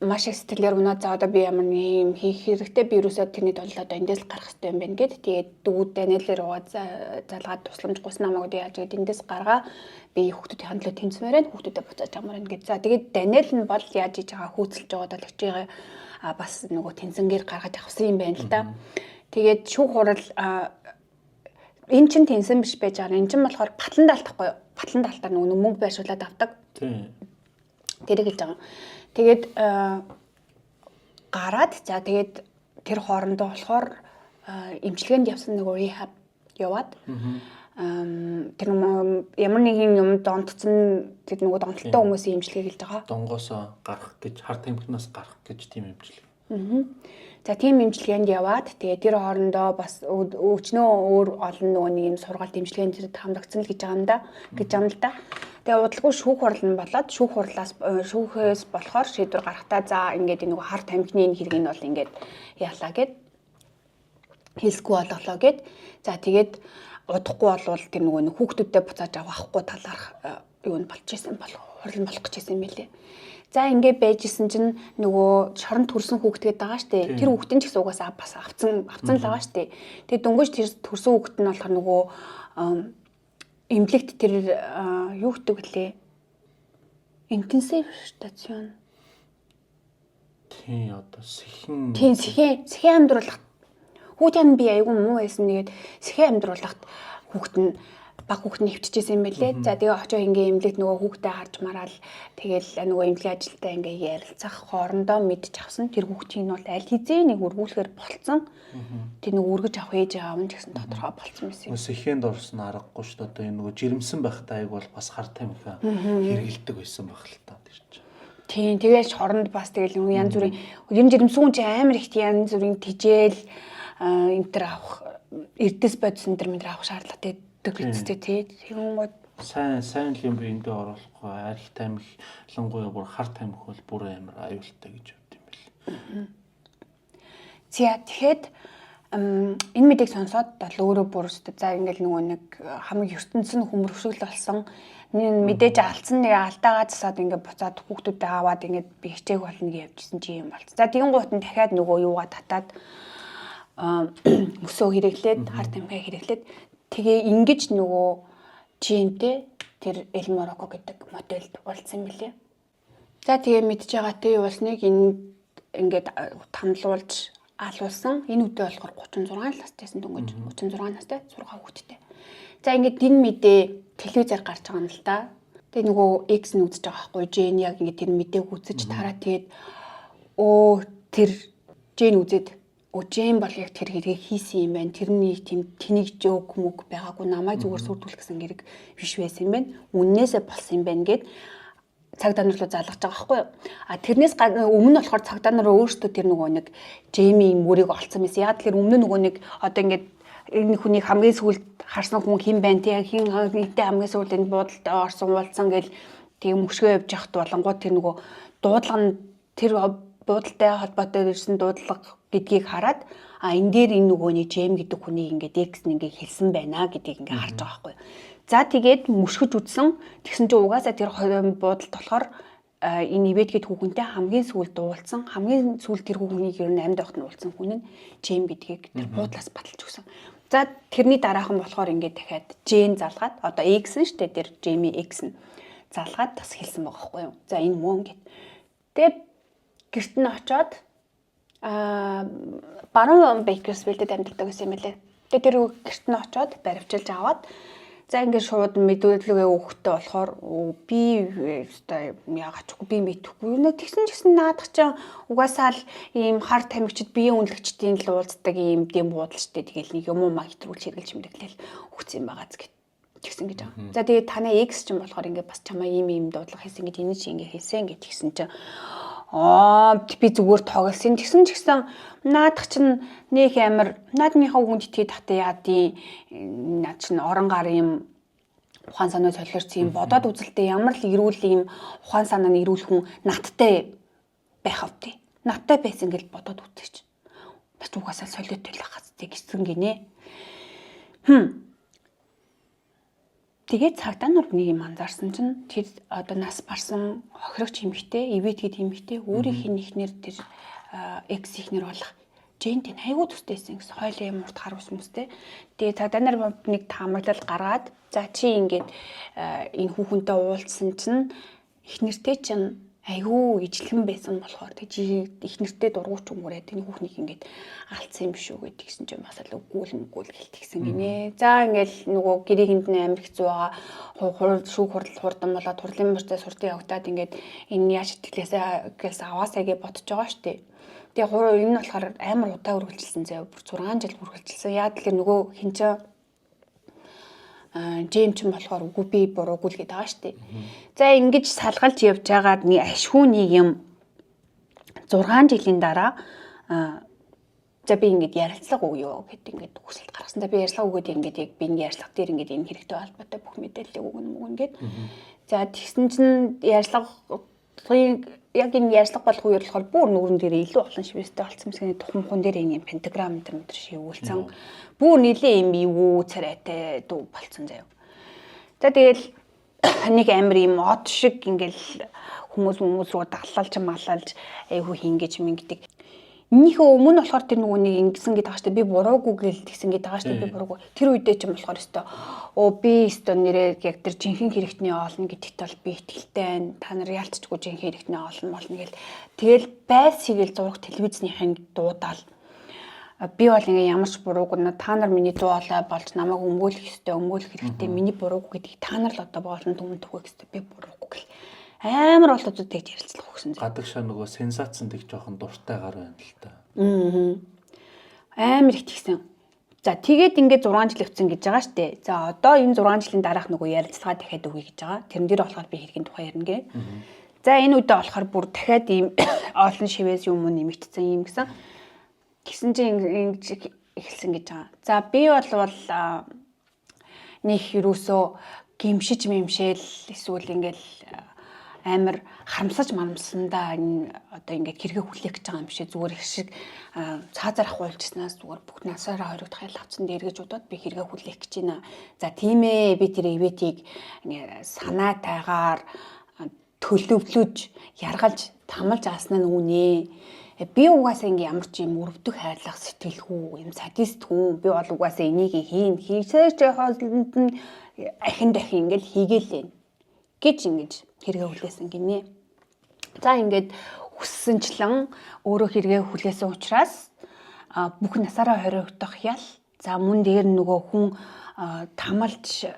маш их сэтгэлээр унаад за одоо би ямар нэг юм хийх хэрэгтэй би юусаа тэрний тулд одоо эндээс гарах хэрэгтэй юм байна гэд тэгээд дүүдээ нэлээр угаад залгаад тусламжгүйс намайг одоо яаж гээд эндээс гаргаа би хүүхдүүдийн хандлага тэнцмээрэн хүүхдүүдэд буцааж амаар гэд за тэгээд Даниэл нь бол яаж хийж байгаа хөөцөлж байгаа бодлогчийн бас нөгөө тэнцэнгээр гаргаж авсан юм байна л да. Тэгээд шүүх хурал эн чин тэнсэн биш байж байгаа. Эн чин болохоор батлан даалтахгүй юу? Батлан даалтаар нөгөө мөнгө байршуулад авдаг. Тэрийг хэлж байгаа. Тэгээд гараад за тэгээд тэр хоорондоо болохоор эмчилгээнд явсан нөгөө rehab яваад тэр ямар нэгэн юм донтцсон тэр нөгөө донтолтой хүмүүсийн эмчилгээ хэлж байгаа. Донгоосоо гарах гэж хар тамхинаас гарах гэж тийм эмчилгээ. За тийм эмчилгээнд яваад тэгээ тэр хоорондоо бас өчнөө өөр олон нөгөө нэг юм сургаалт эмчилгээнд хамрагдсан л гэж байгаа юм л да. Тэгээ удалгүй шүүх хурал нь болоод шүүхээс болохоор шийдвэр гаргахтаа за ингээд нөгөө хар тамхины хэрэг нь бол ингээд яалаа гэд хэлсгүй болголоо гэд за тэгээд удахгүй болвол тэр нөгөө хүүхдүүдтэй буцааж авахгүй талаарх юу нь болж исэн болох хурал болох гэж исэн юм билээ. За ингээд байжсэн чинь нөгөө шоронд төрсэн хүүхдгээд байгаа штэ. Тэр хүүхдэн ч гэсэн угаасаа бас авцсан л байгаа штэ. Тэгээ дөнгөж тэр төрсэн хүүхд нь болохоор нөгөө эмнэлэгт тэр юу гэдэг лээ? Интенсив стацион. Тийм одоо сэхэн. Тийм сэхэн амьдруулах. Хүүхдийн би айгүй муу байсан. Тэгээд сэхэн амьдруулахт хүүхд нь баг хүүхд нь хөвччихсэн юм байлээ. За тэгээ очоо ингээ эмнэлэгт нөгөө хүүхдээ харж мараал тэгэл нөгөө эмнэлгийн ажилтаа ингээ ярилцах хоорондоо мэдчих авсан. Тэр хүүхдийн нь бол аль хизээ нэг өргүүлэхээр болцсон. Тэр нөгөө өргөж авах ээж аав нь гэсэн тодорхой болцсон байсан юм. Сэхэнд орсон аргагүй шүү дээ. Одоо энэ нөгөө жирэмсэн байхдаа айг бол бас хар тамхи хэрэгэлдэг байсан баг л та тэр чинь. Тийм тэгээд шоронд бас тэгэл нөгөө янз бүрийн ер нь жирэмсэн хүн чинь амар их янз бүрийн тижэл энэ төр авах эрдэс бодис энэ төр мэдрэ авах шаардлагатай гэжтэй тий. Тэгвэл сайн л юм биендээ оруулахгүй арх тамхи лангуяа бүр хар тамхи бол бүр амар аюултай гэж бодд юм бэл. За тэгэхэд энэ мэдээг сонсоод бол өөрөө бүр за ингээл нөгөө нэг хамгийн ертөнцийн хөмөрөвшгөл болсон мэдээж алдсан нэг алдаагаа засаад ингээд буцаад хүүхдүүдэд аваад ингээд би хичээг болно гэж явжсэн чи юм болц. За тэгэн гут нь дахиад нөгөө юугаа татаад өсөө хэрэглээд хар тамхи хэрэглээд тэгээ ингэж нөгөө GM-тэй тэр El Morocco гэдэг модельд болсон юм билээ. За тэгээ мэдж байгаа те юу болсныг энэ ингээд тамлуулж алуулсан. Энэ үедээ болохоор 36 настайсэн дөнгөж 36 настай 6 хүүхэдтэй. За ингээд энэ мэдээ телевизээр гарч байгаа юм л да. Тэгээ нөгөө X нь үзэж байгаа байхгүй Jane яг ингээд тэр мэдээг үзэж тараа тэгээд тэр Jane үзээд Jane бол яг тэр хэрэг хийсэн юм байна. Тэрний тийм тэнийг жоок мөг байгаагүй намайг зүгээр сүрдүүлэх гэсэн хэрэг биш байсан юм байна. Үннээсээ болсон юм байна гэд цагдаа нар руу залгаж байгаа байхгүй юу. А тэрнээс өмнө болохоор цагдаа нар өөрсдөө тэр нөгөө нэг Jane-ийн мөрийг олцсон байсан. Яг тэр өмнө нөгөө нэг одоо ингээд энэ хүний хамгийн сүүлд харсан хүн хэн байна те хин нийтээ хамгийн сүүлд энэ буудалд орсон уулзсан гэл тийм мөшгөө явж яхад болонгууд тэр нөгөө дуудлага нь тэр буудалтай холбоотой ирсэн дуудлага гэдгийг хараад энэ дээр энэ нөгөөний Jane гэдэг хүний ингээд X нь ингээд хэлсэн байна гэдгийг ингээд харж байгаа байхгүй. За тэгээд мөшгөж үтсэн тэгсэн чинь угаасаа тэр буудалд болохоор энэ Ивэт гэдэг хүүхэнтэй хамгийн сүүлд уулзсан хамгийн сүүлд тэр хүүхнийг ер нь амьд байхад нь уулзсан хүн нь Jane гэдгийг тэр буудлаас баталж өгсөн. За тэрний дараахан болохоор ингээд дахиад Jane залгаад одоо X нь штэ тэр Jamie X нь залгаад бас хэлсэн байгаа байхгүй юу. За энэ мөн гэд. Тэгээд гэрт нь очоод баруун Bakersfield-д амьдардаг гэсэн юм лээ. Тэгээд тэр гэрт нь очоод баривчилж аваад За ингээд шууд мэдүүлгээ өгөхтэй болохоор би өстой яагаач би мэдэхгүй. Юу тэгсэн ч гэсэн наадах чинь угаасаа л ийм хар тамхичд биеийн үнэлэгчдийн л уулздаг ийм дэм буудал штэ. Тэгэл нэг юм уу магтрүүлж хэрглэж мэдэглэл өгсөн юм байгаа зү тэгсэн гэж байгаа. За тэгээд таны X ч юм болохоор ингээд бас чамаа ийм дуудлага хийсэн гэж энэ чи ингээд хийсэн гэж тэгсэн чинь би зүгээр тоглосон. Тэгсэн ч гэсэн наадах чинь нэг амар наадмынхаа үгэнд итгэж тахтай яадیں۔ Наад чинь орон гар юм ухаан санаа солиорсон юм бодоод үзэлтэй ямар л эрүүл юм ухаан санаа нь эрүүл хүн надтай байх авдээ. Надтай байсан гэж бодоод үзээч. Наач угаасаа солиотой л хацтай гэсэн гинэ. Тэгээд цагдаа нар нэг юм анзаарсан чинь тэр одоо нас барсан хохирогч эмэгтэй, ивэтгэд эмэгтэй өөрийнх нь ихнэр тэр экс ихнэр болох Жэнтэй айгуу төстөөсөн гэсэн хойлоо юм урт хар ус хүмүүстэй. Тэгээд цагдаа нар нэг таамаглал гаргаад за чи ингээд энэ хүүхэнтэй уулзсан чинь ихнэртэй чинь айгуу ижлэхэн байсан болохоор тэг ихнэртэй дургуйч өмгөрөөд энэ хүүхнийг ингээд алдсан юм шүү гэдэг гисэн чинь бас л үггүй гэлтгсэн гинэ. За ингээд нөгөө гэрээгэнд нь амир хэцүү байгаа шүүх хурал хурдан болоод хурлын мөртөө суртын явагдаад ингээд энэ яаж итгэлээс аваасаа гэж бодож байгаа штеп. Тэгээ энэ нь болохоор амар удаа үргэлжилсэн заяа бүр 6 жил үргэлжилсэн. Яа тэгэхээр нөгөө хинчээ Джейм ч болохоор үгүй би буруугүй л гэдэг байгаа шүү дээ. За ингэж салгалж явж байгаад нэг ашгүй нэг юм 6 жилийн дараа за би ингэж ярилцлага өгөө гэдэг ингэж хүсэлт гаргасан. За би ярилцлага өгөөд ингэж яг би ярилцлага дээр ингэж энэ хэрэгтэй холбоотой бүх мэдээллийг өгнө мөгнгээд. За тэгсэн чинь ярилцлага яг энэ ярьслах болох үеэр болохоор бүр нүрэн дээр илүү олон шивэстэй болсон мэсгийн тухамхан дээр ингэ пентаграм энэ шивүүлсэн. Бүр нилийн юм юу царайтай дүү болцсон заяа. За тэгэл нэг амир юм од шиг ингээл хүмүүс рүү даглалж малалж айгүй хингэж мингдэг. Энийхээ өмнө болохоор тэр нөгөө нэг ингэсэн гэдэг байгаа шүү дээ. Би буруугүй гэл тэгсэн гэдэг байгаа шүү дээ. Би буруугүй. Тэр үедээ ч юм болохоор өстой би өстой нэрээ яг тэр жинхэнэ хэрэгтний олно гэдэгт бол би итгэлтэй байна. Та нар яалтчгүй жинхэнэ хэрэгтний олно болно гэл. Тэгэл байс хийгээл зураг телевизнийхэн дуудаал. Би бол ингээ ямар ч буруугүй та нар миний дуулаа болж намайг өмгөөлөх ёстой, өмгөөлөх хэрэгтэй. Миний буруугүй гэдгийг та нар л одоо боолон түмэн төгөх ёстой. Би буруугүй гэл. Амар болоод тэгж ярилцлах өгсөн. Гадагшаа нөгөө сенсацэн тэг жоохон дуртай гар байна л та. Амар их тэгсэн. За тэгээд ингээд 6 жил өвцөн гэж байгаа штэ. За одоо энэ 6 жилийн дараах нөгөө ярилцлага дахиад өгье гэж байгаа. Тэрэн дээр болохоор би хэргийн тухай ярина гэ. За энэ үедээ болохоор бүр дахиад ийм олон шивээс юм нэмэгдсэн юм гэсэн. Тэгсэн чинь ингэж эхэлсэн гэж байгаа. За би бол нэг юусоо гимшиж мэмшээл эсвэл ингээл амар харамсаж марамсандаа энэ одоо ингээд хэрэгэ хүлээх гэж байгаа юм шиг зүгээр их шиг цаазаар ахуулжснаас зүгээр бүх насаараа хоригдох ялгцсан дээр гэж удаад би хэрэгэ хүлээх гэж байна. За тийм ээ би тэр ивэтийг санаа тайгаар төлөвлөж яргалж тамалж аасна нь үнэ. Би угаасаа ингээ ямар ч юм өрөвдөх хайрлах сэтгэлгүй юм садист хүн би бол угаасаа энийг хийсэж хоолнд нь ахин дахин ингээл хийгээл гэж ингэж хэрэгэ хүлээсэн гинэ. За ингээд хүссэнчлэн өөрөө хэрэгэ хүлээсэн учраас бүх насаараа хоригдох ял. За мөн дээр нөгөө хүн тамалж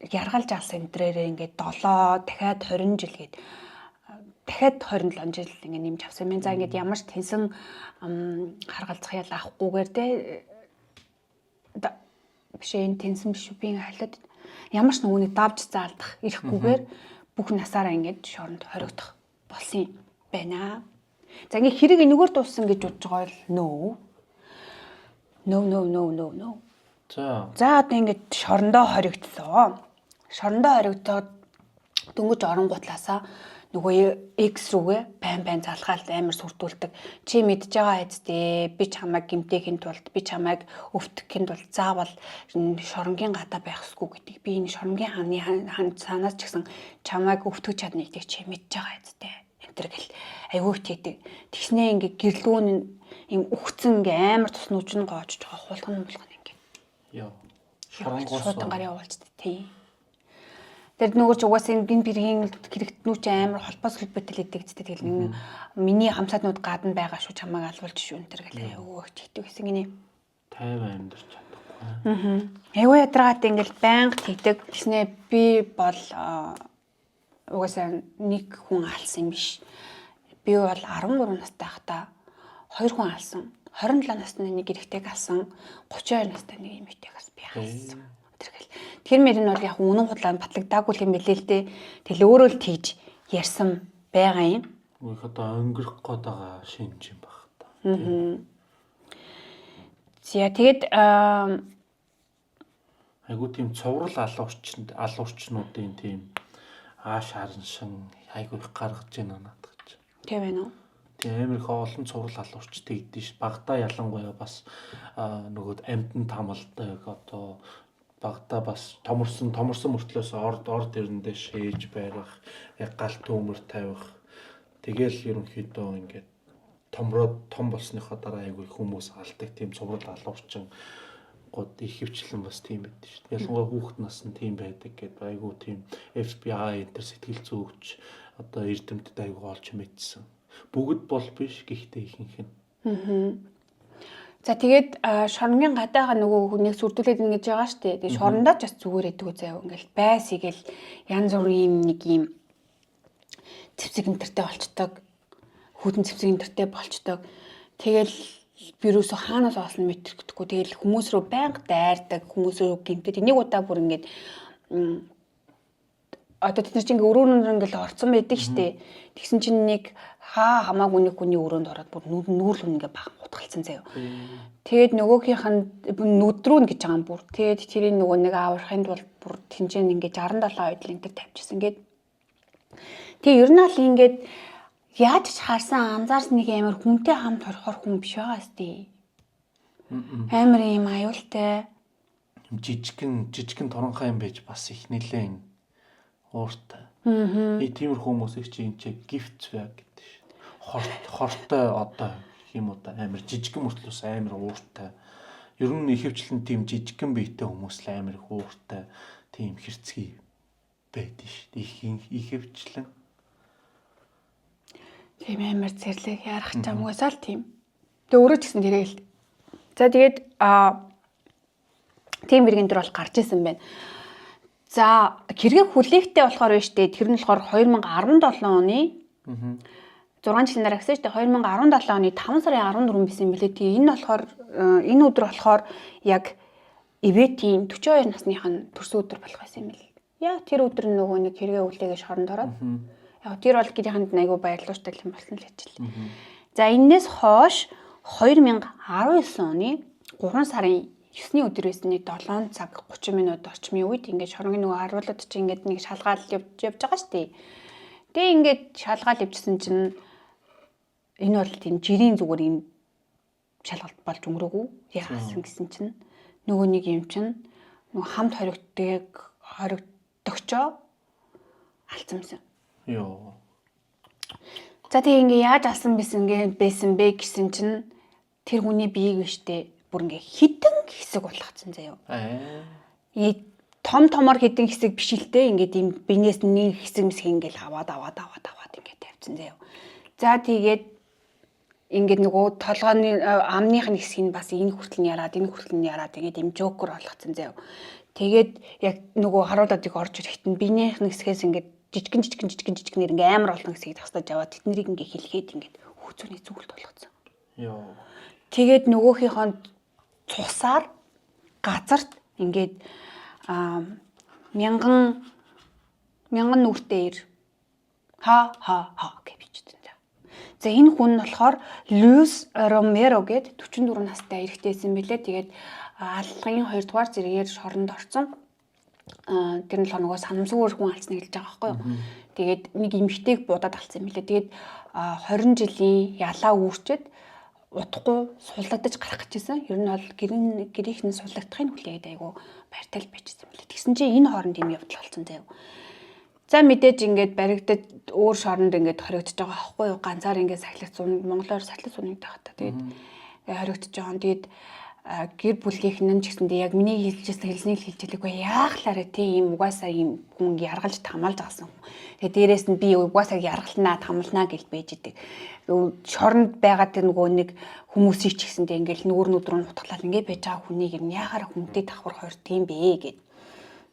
яргалж алсан энтрээрээ ингээд 7 дахиад 20 жил гээд дахиад 27 жил ингээд нэмж авсан юм. За ингээд ямар ч тэнсэн харгалзах ял авахгүйгээр те биш энэ тэнсэн биш би халиад ямар ч нөгөөний давж заалдах ирэхгүйгээр бүх насаараа ингээд шоронд хоригдох болсон юм байна. За ингээд хэрэг энэгээр дууссан гэж бодож байгаа бол no. За одоо ингээд шорондоо хоригдсон. Шорондоо хоригдоод дөнгөж оронгуутлаасаа нөгөө X рүүгээ байн залгаалт амар сүрдүүлдэг. Чи мэдж байгаа хэвчээ би чамайг гимтэхийн тулд би чамайг өвтөхийн тулд заавал шоронгийн гадаа байх ёсгүй гэдэг. Би энэ шоронгийн хааны санаас ч гэсэн чамайг өвтгөж чадна гэдгийг чи мэдж байгаа хэвчээ. Энтэр гэл айгүй тэгдэг. Тэгснээ ингээ гэрлүүн юм өгцөн ингээ амар тус нүжин гоожж байгаа хулган ингээ. Йоо. Шоронгоос гарын уулздаг тий. Тэр нөгөө ч угаасаа энэ бэргийн хэрэгтнүүч амар холбоос хэлбэтэл идэгцтэй тэгэл миний хамсаатнууд гадна байгаа шүү чамайг алуулж шүү энэ төр гэл аяа өгч хийдэг гэсэн гинэ. 50 амьдэрч чадахгүй. Айгуу ядаргаат ингээл байнга тэгдэг. Тэснэ би бол угаасаа нэг хүн алсан юм биш. Би бол 13 настай байхдаа 2 хүн алсан. 27 насны нэг эрэгтэйг алсан. 32 настай нэг эмэгтэйг би алсан. Тэр мөр нь бол яг үнэн худлаа батлагдаагүй юм билээ л дээ. Тэгэл өөрөө л тэгж ярьсан байгаа юм. Үгүй одоо өнгөрөх гээд байгаа шинж юм баг та. За тэгээд айгуу тийм цуврал алуурчнуудын тийм ааш хараншин айгуу их гаргаж байна надад гэж. тийм ээ нөө. Тийм амар их олон цуврал алуурч тэгдэж ш. Багада ялангуяа бас нөгөө амьтан тамалдаг одоо багада бас томорсон мөртлөөс орд ирэндээ шээж барих, яг гал төмөр тавих. Тэгэл ерөнхийдөө ингээд том болсныхоо дараа айгүй хүмүүс алдаг тийм цуврал алуурчин гот их хвчлэн бас тийм байдаг шүү дээ. Ялангуяа хүүхэд наснд тийм байдаг гэдэг айгүй тийм FBI энтер сэтгэл зүйч одоо эрдэмтэд айгүй олж мэдсэн. Бүгд бол биш гэхдээ ихэнх нь. За тэгээд шоронгын гадаага нөгөө хүнийг сүрдүүлээд ингэж байгаа шүү дээ. Тэгээд шорондоо ч бас зүгээр эдгүү заяа ингээл байсгээл янз бүрийн нэг юм цэвсэг энтертэй болчдөг. Хүдэн цэвсэг энтертэй болчдөг. Тэгэл вирусо хаанаас олсон мэдрэхгүй. Тэгэл хүмүүс рүү байнга дайрдаг, хүмүүс рүү гинтэд энийг удаа бүр ингээд одоо тэд нар чинь ингээ өрөөнөр ингээл орцсон байдаг штэ. Тэгсэн чинь нэг хамаагүй нэг хүний өрөөнд ороод бүр нүүр л ингээ бахан утгалцсан заяа. Тэгээд нөгөөхийнх нь нүдрүүн гэж байгаа юм бүр. Тэгээд тэрийн нөгөө нэг ааврахын тулд бүр тэнцэн ингээ 67 ойд л энэ тавьчихсан гээд. Тэгээ ер нь л ингээд яаж ч харсан анзаарсан нэг амар хүнтэй хамт орохор хүн биш байгаа сте. Амар юм аюултай. Жижигэн торонхай юм байж бас их нэлээд ууртай. И тиймэр хүмүүсийг чи энэ гифт свэг гэдэг шүү. Хортой одоо юм уу та амар жижигэн мөртлөөс амар ууртай. Ер нь ихэвчлэн тийм жижигэн биетэй хүмүүс л амар их ууртай тийм хэрцгий байдаг шүү. Ихэвчлэн тийм амар зэрлэг ярах ч амгүйсаа л тийм. Тэгээ өөрөө ч гэсэн тэрээл. За тэгээд тийм мэрэгэн дөр бол гарч исэн байна. За хэрэгэ хүлээгтэй болохоор байна шүү дээ. Тэр нь болохоор 2017 оны 6 жилийн дараа гэсэн шүү дээ. 2017 оны 5 сарын 14 байсан юм билээ. Тэгээ энэ болохоор энэ өдөр болохоор яг Иветийн 42 насных нь төрсөн өдөр болох байсан юм билээ. Яг тэр өдөр нөгөө нэг хэрэгэ хүлээгэж хоронд ороод. Яг тэр бол гэрийнхэнд айгу баярлууштай юм болсон л ажил. За энэс хойш 2019 оны 3 сарын 9-ний өдөр байсан нэг 7 цаг 30 минут орчмын үед ингээд шоронгийн нөгөө харуулууд чи ингээд нэг шалгаал явж байгаа шүү дээ. Тэгээ ингээд шалгаал явьжсэн чинь энэ бол тийм жирийн зүгээр юм шалгалт болж өнгөрөөгүй. Яасан гэсэн чинь нөгөө нэг юм чинь нөгөө хамт хоригдогчоо алдсан. Йоо. За тэгээ ингээ яаж алсан байсан бэ гэсэн чинь тэр хүний биеийг биштэй бүр ингээ хитэн хэсэг болгоцсон заяа. Томор хитэн хэсэг биш л дээ ингээд ийм бинээс нэг хэсэг ингээл аваад ингээд тавьсан заяа. За тэгээд ингээд нөгөө толгойн амных нь хэсгийг бас энэ хүртэл нь яраад ингээд ийм жокер болгоцсон заяа. Тэгээд яг нөгөө харуулдыг орж ирэхэд нь бинийх нь хэсгээс ингээд жижигнэр ингээ амар олон хэсгийг тасдаж аваад тэднийг ингээ хэлгээд ингээ хүүцүүний зүгэлт болгоцсон. Йоо. Тэгээд нөгөөхийнхөө цусаар газарт ингээд 1000 нүртэй ир ха гэж бичсэн. За энэ хүн нь болохоор Луис Ромеро гээд 44 настай эрэгтэйсэн билээ. Тэгээд аллагын 2 дугаар зэрэгээр шоронд орсон. Тэр нь л нөгөө санамсгүйр хүн алцна хэлж байгаа байхгүй юу. Тэгээд нэг эмэгтэйг будаад алцсан юм лээ. Тэгээд 20 жилийн ялаа үүрчээд утгагүй суллагдаж гарах гэжсэн. Ер нь бол гэрийнх нь суллагдахын хүлээгээд айгу баяртай л байжсэн юм лээ. Тэгсэн чинь энэ хооронд юм явдал болсон заяа. За мэдээж ингээд баригдаж өөр шоронд ингээд хоригдож байгаа байхгүй юу. Ганцаар ингээд сахилах зүүн Монголоор сахилах зүүнийг тахта. Тэгээд хоригдож байгаа. Тэгээд гэр бүлийнхэн нь ч гэсэндээ яг миний хэлснийг хэлжэлээгүй яахлаарэ тийм угаасаа ийм хүн яргалж тамалж авсан хүн. Тэгээ дээрэс нь би угаасаа яргалнаа тамалнаа гэж байж идэг. Шоронд байгаа тэр нөгөө нэг хүмүүсийг ч гэсэндээ ингээл нүүр рүү нутглал ингээд байж байгаа хүнийг юм яхаар хүнтэй давхар хоёр тийм бэ гэд.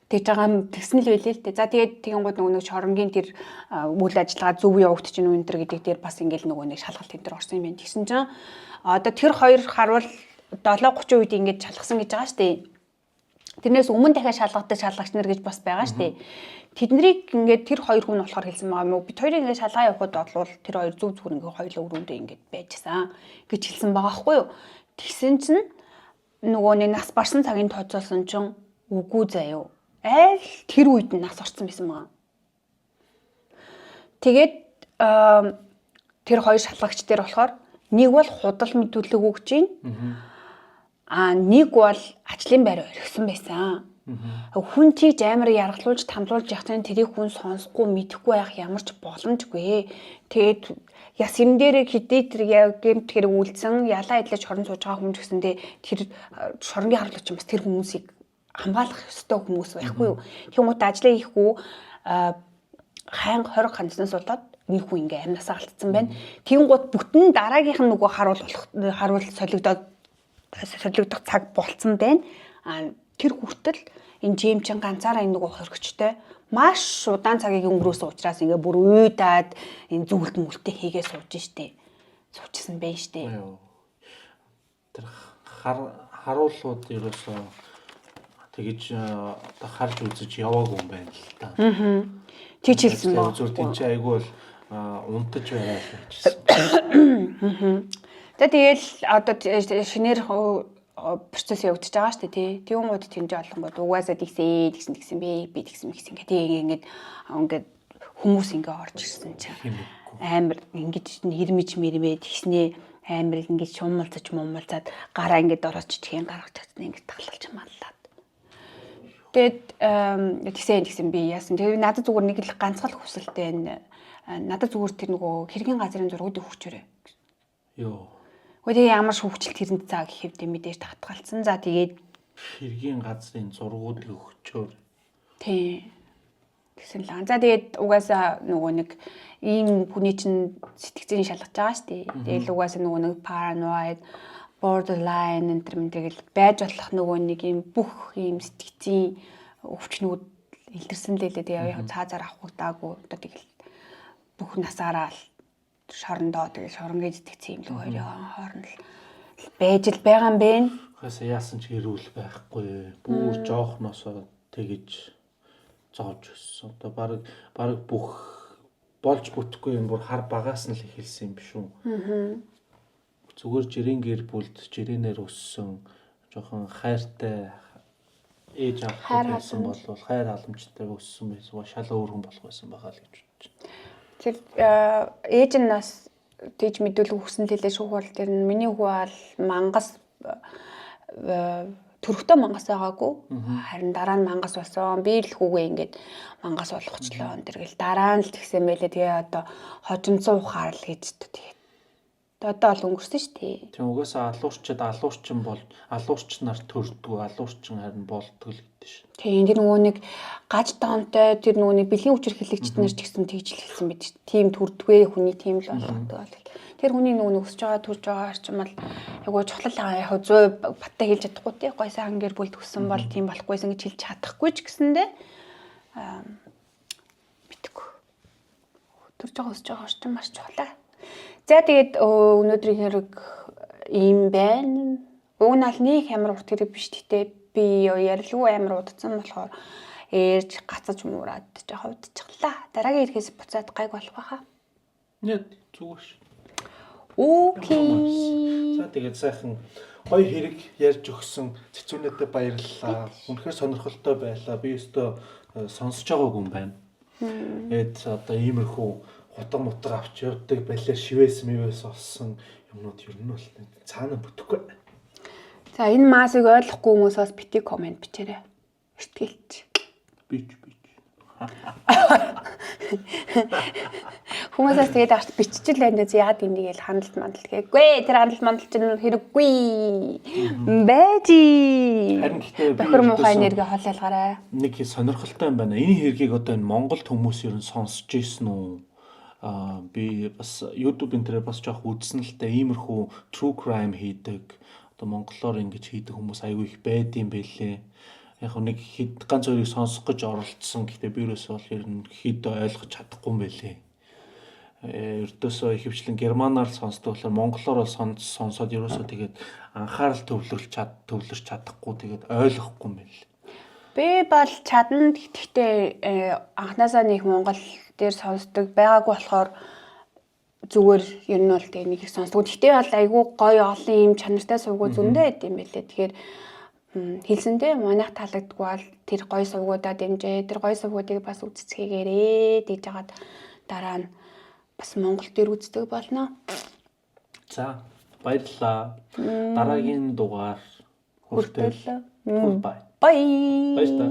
Тэгж байгаа тэгсэн л байлээ л дээ. За тэгээд тэгэн гол нөгөө нэг шоронгийн тэр үйл ажиллагаа зөв явагдаж гин үү энэ төр гэдэг дээр бас ингээл нөгөө нэг шалгалт энэ төр орсон юм байна. Тэгсэн чинь одоо тэр хоёр харуул 7:30 үед ингэж шалгасан гэж байгаа шүү дээ. Тэрнээс өмнө дахиад шалгагч нар гэж бас байгаа шүү дээ. Тэднийг ингээд тэр хоёр хүн болохоор хэлсэн байгаа юм уу? Бид хоёрыг ингээд шалгаа явахад бол тэр хоёр зүг зүгээр ингээд хоёулаа өрөөндөө ингээд байжсан гэж хэлсэн байгаа байхгүй юу? Тэгсэн чинь нөгөө нэг нас барсан цагийн тооцоолсон чинь үгүй заяо. Аль тэр үед нь нас орсон байсан байгаа. Тэгээд тэр хоёр шалгагч дээр болохоор нэг бол худал мэдүүлэг өгч гин. Нэг бол ажлын байр орхисон байсан. Хүн чийж амар яргалуулж тамлуулж явах чинь тэрийг хүн сонсохгүй мэдэхгүй байх ямар ч боломжгүй. Тэгээд яс юм дээр хэдий тэр гэмт хэрэг үлдсэн ялаа идлэж шорон сууж байгаа хүн ч гэсэндээ тэр шоронгийн харуулгач юм бас тэр хүмүүсийг хамгаалах ёстой хүмүүс байхгүй юу. Тэгмүүд ажлаа хийхгүй хайн 20 хандснаас болоод нэг хүн ингээ амнасаа алдсан байна. Тэнгууд бүтэн дараагийнх нь нөгөө харуул солигдох цаг болцсон байна. Тэр хүртэл энэ жимчин ганцаараа энэ нөгөө хоригчтой маш удаан цагийг өнгөрөөсөн учраас ингээ бүр уйдаад энэ зүгэлт мүлтээ хийгээ сууж штэ. Суучсан байх штэ. Тэр харуулууд ерөөсөө тэгэж одоо харж үзэж яваагүй юм байна л та. Чи хэлсэн баг. Зүгээр тийм чи айгүй бол унтаж байгаад гэсэн. Тэгэл одоо шинээр процесс явагдаж байгаа шүү дээ тий. Тэгүнгууд тэмж олонгууд угаасаа тэгсэн бэ би тэгсэн ингээд хүмүүс ингээ орж ирсэн чинь амар ингэж нэрмэж мэрмээ тэгснээ амар ингэж шумалцаад гараа ингээд орооч тхийн гаргаж чадсан ингээд таглалж маллаад. Тэгээд тэгсэн би яасан. Тэгээд надад зүгээр нэг л ганцхан хүсэлтэй энэ надад зүгээр тэр нөгөө хэргийн газрын зургуудыг өгчөөрэй. Йоо. Гэхдээ ямар ч хөвгчлөлт хэрэнд цаа гэхэд мэдээж татгалцсан. За тэгээд хэргийн газрын зургуудыг өгчөөр. Тий. Тэгсэн л. За тэгээд угаасаа нөгөө нэг ийм хүний чинь сэтгцийн шалгаж байгаа шүү дээ. Тэгэл угаасаа нөгөө нэг paranoid, borderline энэ тэгэл байж болох нөгөө нэг ийм бүх ийм сэтгцийн өвчнүүд илэрсэн л лээ. Тэгээ цаазаар авахгүйдаагүй. Одоо тэгэл бүх насаараа шорондоо тэгээ шоронгийн сэтгцийн юм л хоёрын хооронд л байж л байгаа юм бэ. Хөөс яасан ч хэрүүл байхгүй. Бүр жоохносоо тэгэж зовж өссөн. Одоо баг бүх болж бүтэхгүй юм бүр хар багаас нь л эхэлсэн юм биш үү? Зүгээр жирийн гэр бүлд жирийнээр өссөн жоохон хайртай ээж аав байсан бол хайр халамжтай өссөн байсан. Шал өөр хүн болох байсан байгаа л гэж бодож байна. Тэр ээж нь нас тийж мэдүүлэг өгсөн л хэлээ шүүх бол тэр миний хүү бол мангас төрхтөө мангас байгаагүй. Харин дараа нь мангас болсон. Би л хүүгээ ингээд мангас болгочлоо. Тэргээл дараа нь л тэгсэн байлээ. Тэгээ одоо хожимцсан ухаар л гэж тэгээд одоо л өнгөрсөн шүү дээ. Тийм угаасаа алуурч нар төрдгөө алуурчин харин болдгоо л гэдэг шин. Тийм тэр нөгөө нэг гаж тоонтой тэр нөгөө нэг бэлгийн хүчээр хэлэгчд нар ч гэсэн тэгж л хэлсэн байд. Тийм төрдгөө хүний тийм л болгодог. Тэр хүний нөгөө өсөж байгаа төрж байгаа орчин бол айгуу чухал яг 100% баттай хэлж чадахгүй тий. Гой сайхан гэр бүл төгссөн бол тийм болохгүйсэн гэж хэлж чадахгүй ч гэсэндээ мэдгүй. Төрж байгаа өсөж байгаа орчин маш чухал. За тэгээд өнөөдрийн хэрэг ийм байна. Уг нь аль нэг амар урт хэрэг биш гэхдээ би ярилгүй амар удацсан болохоор ээрж гацаж муураад жоохон удчихлаа. Дараагийн хэрэгээс буцаад гайг болох байхаа. Нет, зүгээр ш. Окей. За тэгээд сайхан гоё хэрэг ярьж өгсөн цэцүүнэдээ баярлалаа. Үнэхээр сонирхолтой байлаа. Би өстөө сонсож байгаагүй юм байна. Одоо иймэрхүү хутга мутга авч явдаг балиар шивээс мивээс олсон юмнууд ер нь бол цаана бүтэхгүй. За энэ маасыг ойлгохгүй хүмүүсээс бити комент бичээрэй. Эртгэлж. Бич. Хүмүүсээс тэгээд авч биччихэл байна дээ яагаад юм гээл хандлт мандалт гээгүй. Тэр хандлт мандалт чинь хэрэггүй. Бэжи. Харин гэхдээ бохир муухай энерги холиалгаарай. Нэг сонирхолтой юм байна. Энэ хэргийг одоо энэ Монголд хүмүүс ер нь сонсч ийсэн үү? Би бас YouTube энэ бас жоох үзсэн л дээ. Иймэрхүү true crime хийдэг. Одоо монголоор ингэж хийдэг хүмүүс аягүй их байдсан байлээ. Яг нэг хэд ганц хоёрыг сонсох гэж оролцсон. Гэхдээ би ерөөсөө бол ер нь хэд ойлгож чадахгүй юм байлээ. Ердөөсөө ихэвчлэн германаар сонсдог болохоор монголоор сонсоод ерөөсөө тэгээд анхаарал төвлөрч чадахгүй тэгээд ойлгохгүй юм байл. Би бол чадна гэхдээ анхнаасаа нэг монгол дээр сонсдог байгаагүй болохоор зүгээр ер нь бол тэгээд нэг их сонсдог. Гэхдээ бол айгүй гоё олон юм чанартай сувгууд зөндөө байд юм байлээ. Тэгэхээр хэлсэндээ манайх таалагддаг бол тэр гоё сувгуудаа дэмжээ. Тэр гоё сувгуудыг бас үзцгээгээрээ гэж жагаад дараа нь бас Монгол дээр үздэг болно. За баярлалаа. Дараагийн дугаар хүртэл. Бай. Bye. Баярлалаа.